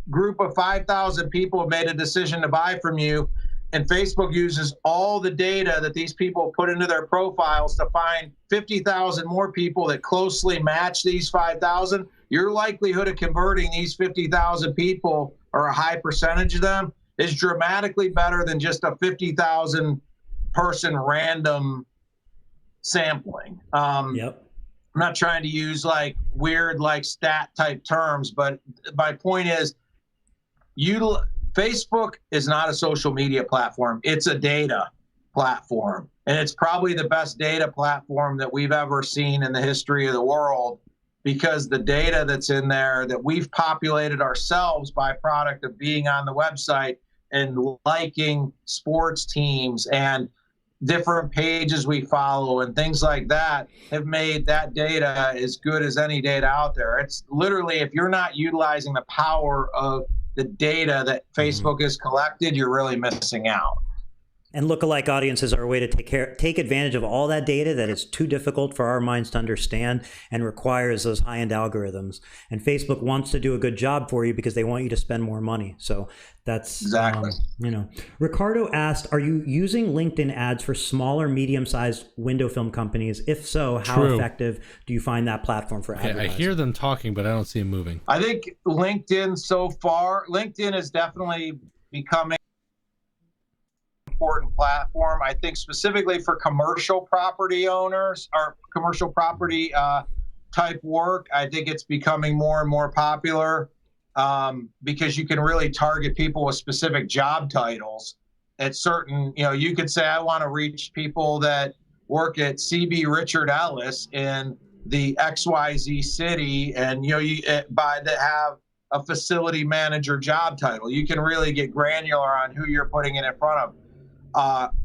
group of 5,000 people have made a decision to buy from you, and Facebook uses all the data that these people put into their profiles to find 50,000 more people that closely match these 5,000, your likelihood of converting these 50,000 people, or a high percentage of them, is dramatically better than just a 50,000 person random sampling. I'm not trying to use like weird like stat type terms, but my point is, Facebook is not a social media platform. It's a data platform. And it's probably the best data platform that we've ever seen in the history of the world, because the data that's in there that we've populated ourselves by product of being on the website and liking sports teams and different pages we follow and things like that have made that data as good as any data out there. It's literally, if you're not utilizing the power of the data that Facebook has collected, you're really missing out. And lookalike audiences are a way to take advantage of all that data that is too difficult for our minds to understand and requires those high-end algorithms. And Facebook wants to do a good job for you because they want you to spend more money. So that's exactly. Ricardo asked, are you using LinkedIn ads for smaller, medium-sized window film companies? If so, how effective do you find that platform for advertising? I hear them talking, but I don't see them moving. I think LinkedIn is definitely becoming important platform. I think specifically for commercial property owners or commercial property type work, I think it's becoming more and more popular because you can really target people with specific job titles at certain, you could say, I want to reach people that work at CB Richard Ellis in the XYZ city, and that have a facility manager job title. You can really get granular on who you're putting it in front of.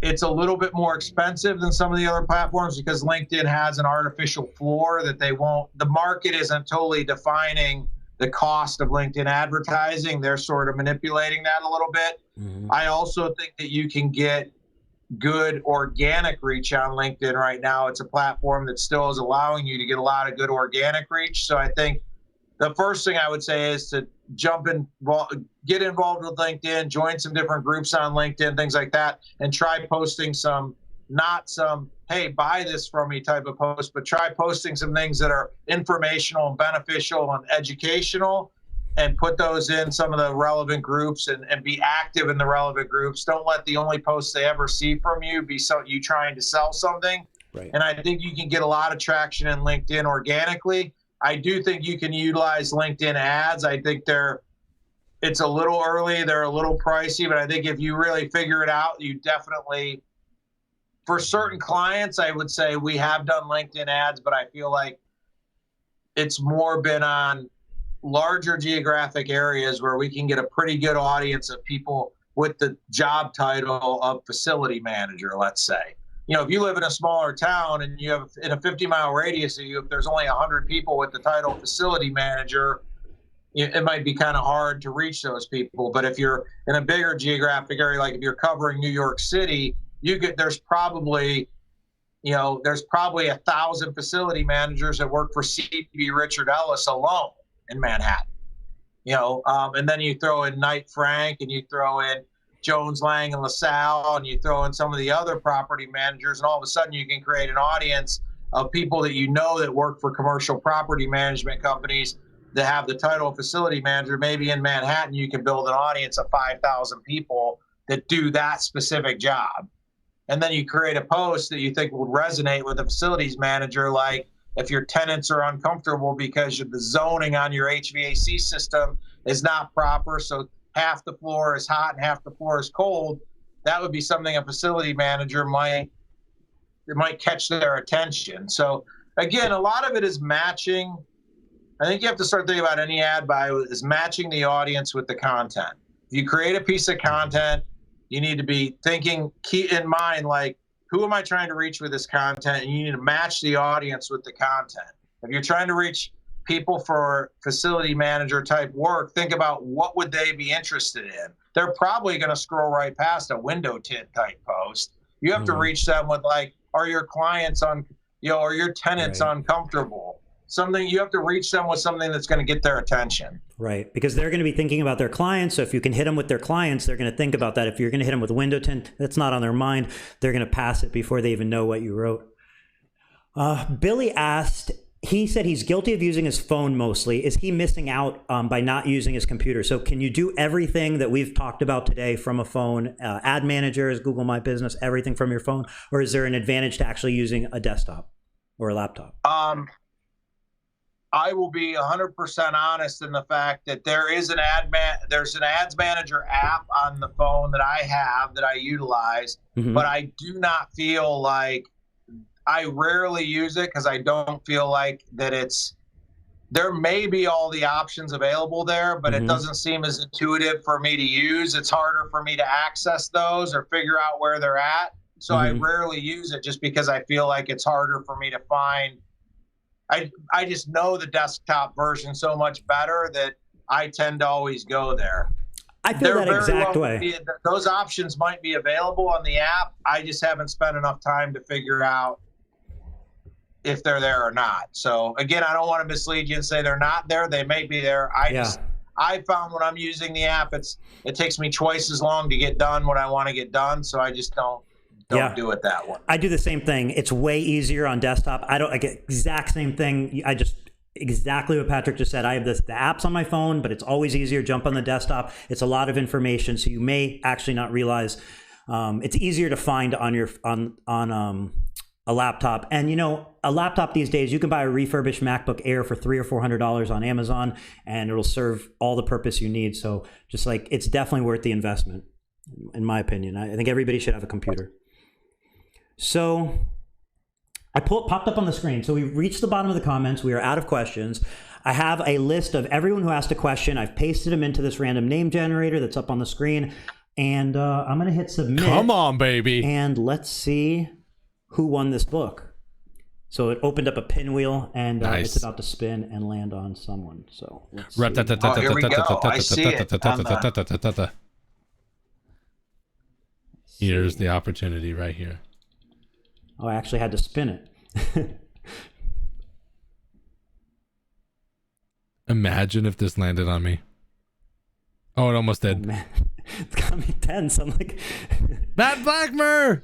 It's a little bit more expensive than some of the other platforms because LinkedIn has an artificial floor that the market isn't totally defining the cost of LinkedIn advertising. They're sort of manipulating that a little bit. I also think that you can get good organic reach on LinkedIn right now. It's a platform that still is allowing you to get a lot of good organic reach. So I think the first thing I would say is to get involved with LinkedIn, join some different groups on LinkedIn, things like that, and try posting not some, hey, buy this from me type of post, but try posting some things that are informational and beneficial and educational, and put those in some of the relevant groups and be active in the relevant groups. Don't let the only posts they ever see from you be you trying to sell something. Right. And I think you can get a lot of traction in LinkedIn organically. I do think you can utilize LinkedIn ads. I think it's a little early. They're a little pricey, but I think if you really figure it out, you definitely, for certain clients, I would say we have done LinkedIn ads, but I feel like it's more been on larger geographic areas where we can get a pretty good audience of people with the job title of facility manager, let's say. If you live in a smaller town and you have in a 50-mile radius of you, if there's only 100 people with the title facility manager, it might be kind of hard to reach those people. But if you're in a bigger geographic area, like if you're covering New York City, there's probably 1,000 facility managers that work for CB Richard Ellis alone in Manhattan. And then you throw in Knight Frank, and you throw in Jones, Lang, and LaSalle, and you throw in some of the other property managers, and all of a sudden you can create an audience of people that work for commercial property management companies that have the title of facility manager. Maybe in Manhattan, you can build an audience of 5,000 people that do that specific job. And then you create a post that you think would resonate with a facilities manager, like if your tenants are uncomfortable because the zoning on your HVAC system is not proper, so half the floor is hot and half the floor is cold, that would be something a facility manager might catch their attention. So again, a lot of it is matching. I think you have to start thinking about any ad buy is matching the audience with the content. If you create a piece of content, you need to be keep in mind, like, who am I trying to reach with this content? And you need to match the audience with the content. If you're trying to reach people for facility manager type work, think about what would they be interested in. They're probably going to scroll right past a window tint type post. You have to reach them with, like, are your clients are your tenants uncomfortable? Something you have to reach them with something that's going to get their attention. Right, because they're going to be thinking about their clients. So if you can hit them with their clients, they're going to think about that. If you're going to hit them with window tint, that's not on their mind. They're going to pass it before they even know what you wrote. Billy asked, he said he's guilty of using his phone mostly. Is he missing out by not using his computer? So can you do everything that we've talked about today from a phone? Ad managers, Google My Business, everything from your phone? Or is there an advantage to actually using a desktop or a laptop? I will be 100% honest in the fact that there's an ads manager app on the phone that I have that I utilize, but I do not feel like I rarely use it because I don't feel like that there may be all the options available there, but it doesn't seem as intuitive for me to use. It's harder for me to access those or figure out where they're at. So I rarely use it just because I feel like it's harder for me to find. I just know the desktop version so much better that I tend to always go there. I feel that exact way. Those options might be available on the app. I just haven't spent enough time to figure out if they're there or not. So again, I don't want to mislead you and say they're not there. They may be there. I found when I'm using the app, it takes me twice as long to get done what I want to get done. So I just don't do it that way. I do the same thing. It's way easier on desktop. I get exact same thing. Exactly what Patrick just said. I have the apps on my phone, but it's always easier to jump on the desktop. It's a lot of information, so you may actually not realize it's easier to find on a laptop. And a laptop these days, you can buy a refurbished MacBook Air for $300 or $400 on Amazon, and it'll serve all the purpose you need. So just like, it's definitely worth the investment, in my opinion. I think everybody should have a computer. So popped up on the screen. So we reached the bottom of the comments. We are out of questions. I have a list of everyone who asked a question. I've pasted them into this random name generator that's up on the screen. And I'm going to hit submit. Come on, baby. And let's see who won this book. So it opened up a pinwheel, and it's about to spin and land on someone. So let's see. Here we go. I see it. Here's the opportunity right here. Oh, I actually had to spin it. Imagine if this landed on me. Oh, it almost did. Oh, man. It's got me tense. I'm like... Matt Blackmer!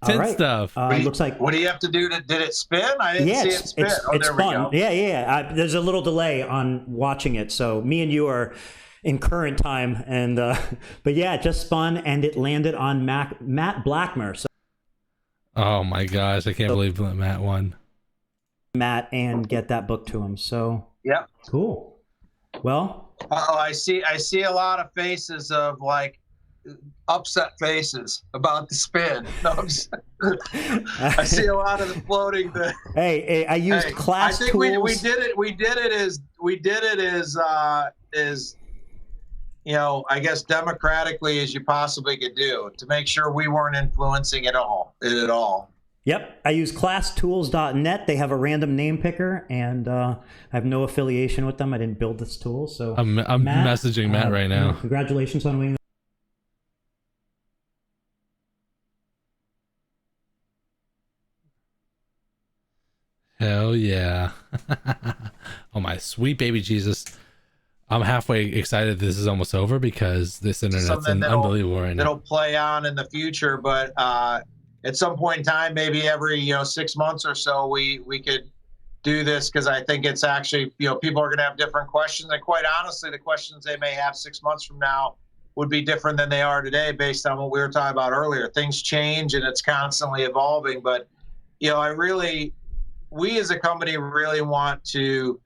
Tint right. stuff. Looks like... What do you have to do? Did it spin? I didn't see it spin. It's there fun. we go. Yeah. There's a little delay on watching it. So me and you are in current time. And but yeah, it just spun, and it landed on Matt Blackmer. So, oh my gosh, I can't believe Matt won. Matt, and get that book to him. So yeah, cool. Well, I see a lot of faces of like upset faces about the spin. No, I see a lot of the floating. Hey, I used class I think tools. we did it as I guess democratically as you possibly could do to make sure we weren't influencing it at all. Yep, I use classtools.net. They have a random name picker, and I have no affiliation with them. I didn't build this tool, so I'm messaging Matt right now. Congratulations on winning. Hell yeah. Oh my sweet baby Jesus. I'm halfway excited this is almost over because this internet's unbelievable right now. It'll play on in the future, but at some point in time, maybe every 6 months or so, we could do this, because I think it's actually people are going to have different questions, and quite honestly, the questions they may have 6 months from now would be different than they are today, based on what we were talking about earlier. Things change and it's constantly evolving, but we as a company really want to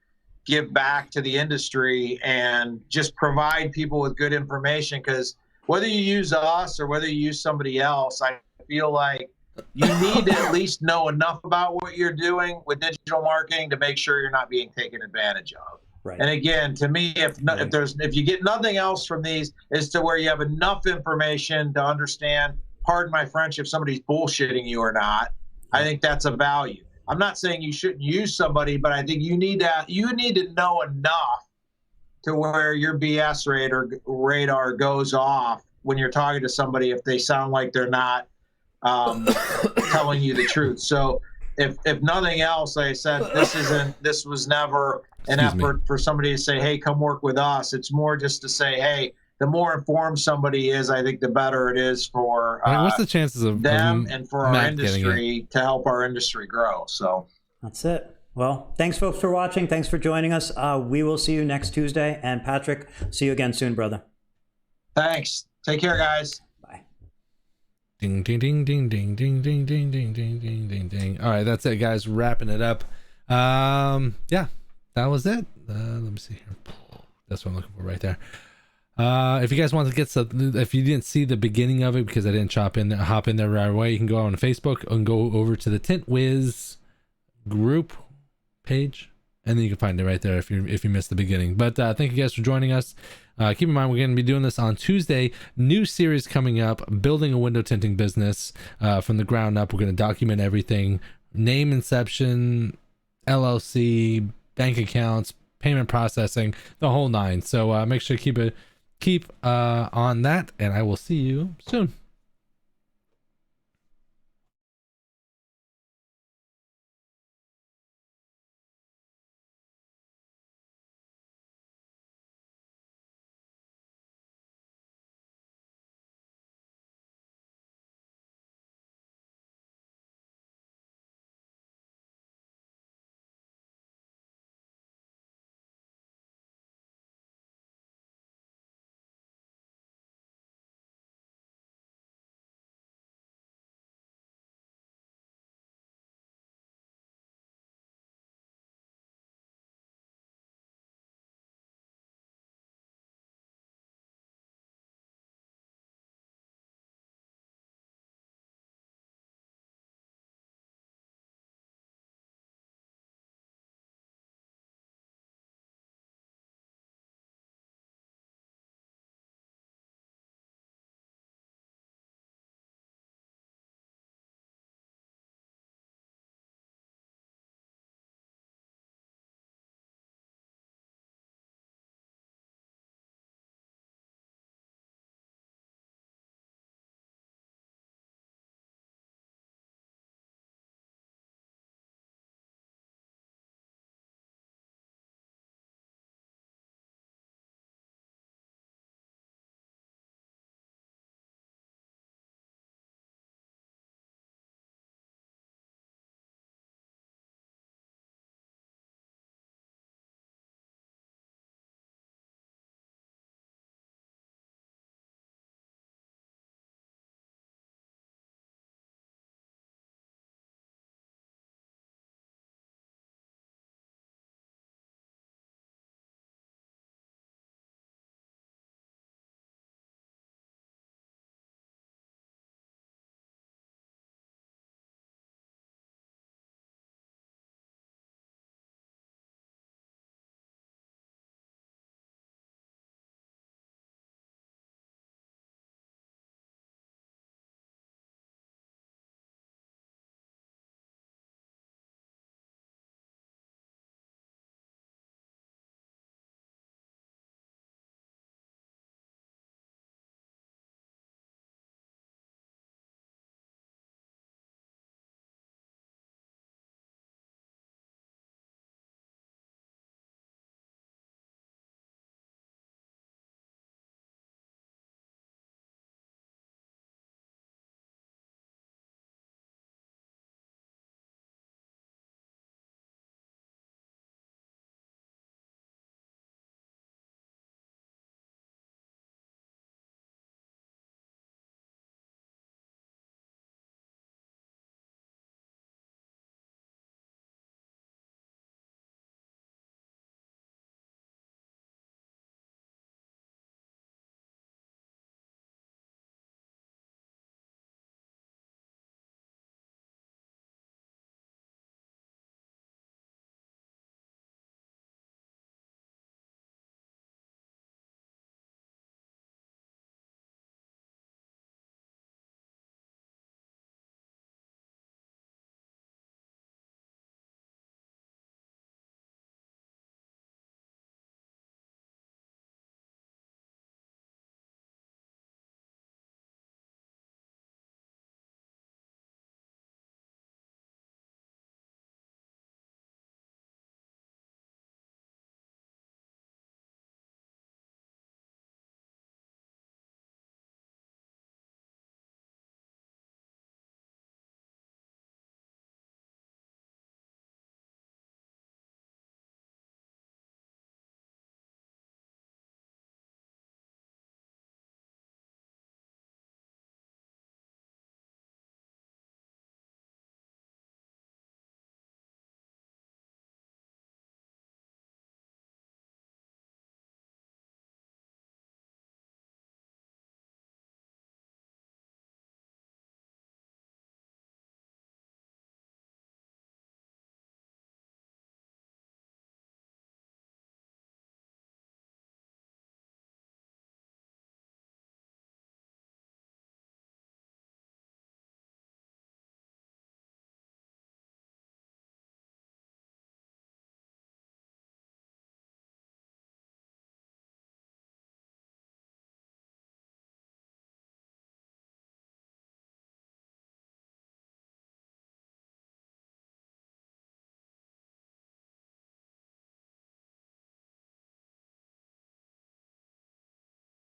give back to the industry and just provide people with good information, because whether you use us or whether you use somebody else, I feel like you need to at least know enough about what you're doing with digital marketing to make sure you're not being taken advantage of. Right. And again, to me, if you get nothing else from these, is to where you have enough information to understand, pardon my French, if somebody's bullshitting you or not. I think that's a value. I'm not saying you shouldn't use somebody, but I think you need to know enough to where your BS radar goes off when you're talking to somebody if they sound like they're not telling you the truth. So if nothing else, like I said, this was never an effort for somebody to say, hey, come work with us. It's more just to say, hey, the more informed somebody is, I think the better it is for what's the chances of them and for our industry to help our industry grow. So that's it. Well, thanks folks for watching. Thanks for joining us. We will see you next Tuesday. And Patrick, see you again soon, brother. Thanks. Take care, guys. Bye. Ding, ding, ding, ding, ding, ding, ding, ding, ding, ding, ding, ding, ding. All right, that's it, guys. Wrapping it up. Yeah, that was it. Let me see here. That's what I'm looking for right there. If you guys want to get if you didn't see the beginning of it because I didn't hop in there right away, you can go on Facebook and go over to the Tint Wiz group page, and then you can find it right there if you missed the beginning. But thank you guys for joining us. Keep in mind, we're going to be doing this on Tuesday. New series coming up, building a window tinting business from the ground up. We're going to document everything: name inception, LLC, bank accounts, payment processing, the whole nine. So make sure to keep on that, and I will see you soon.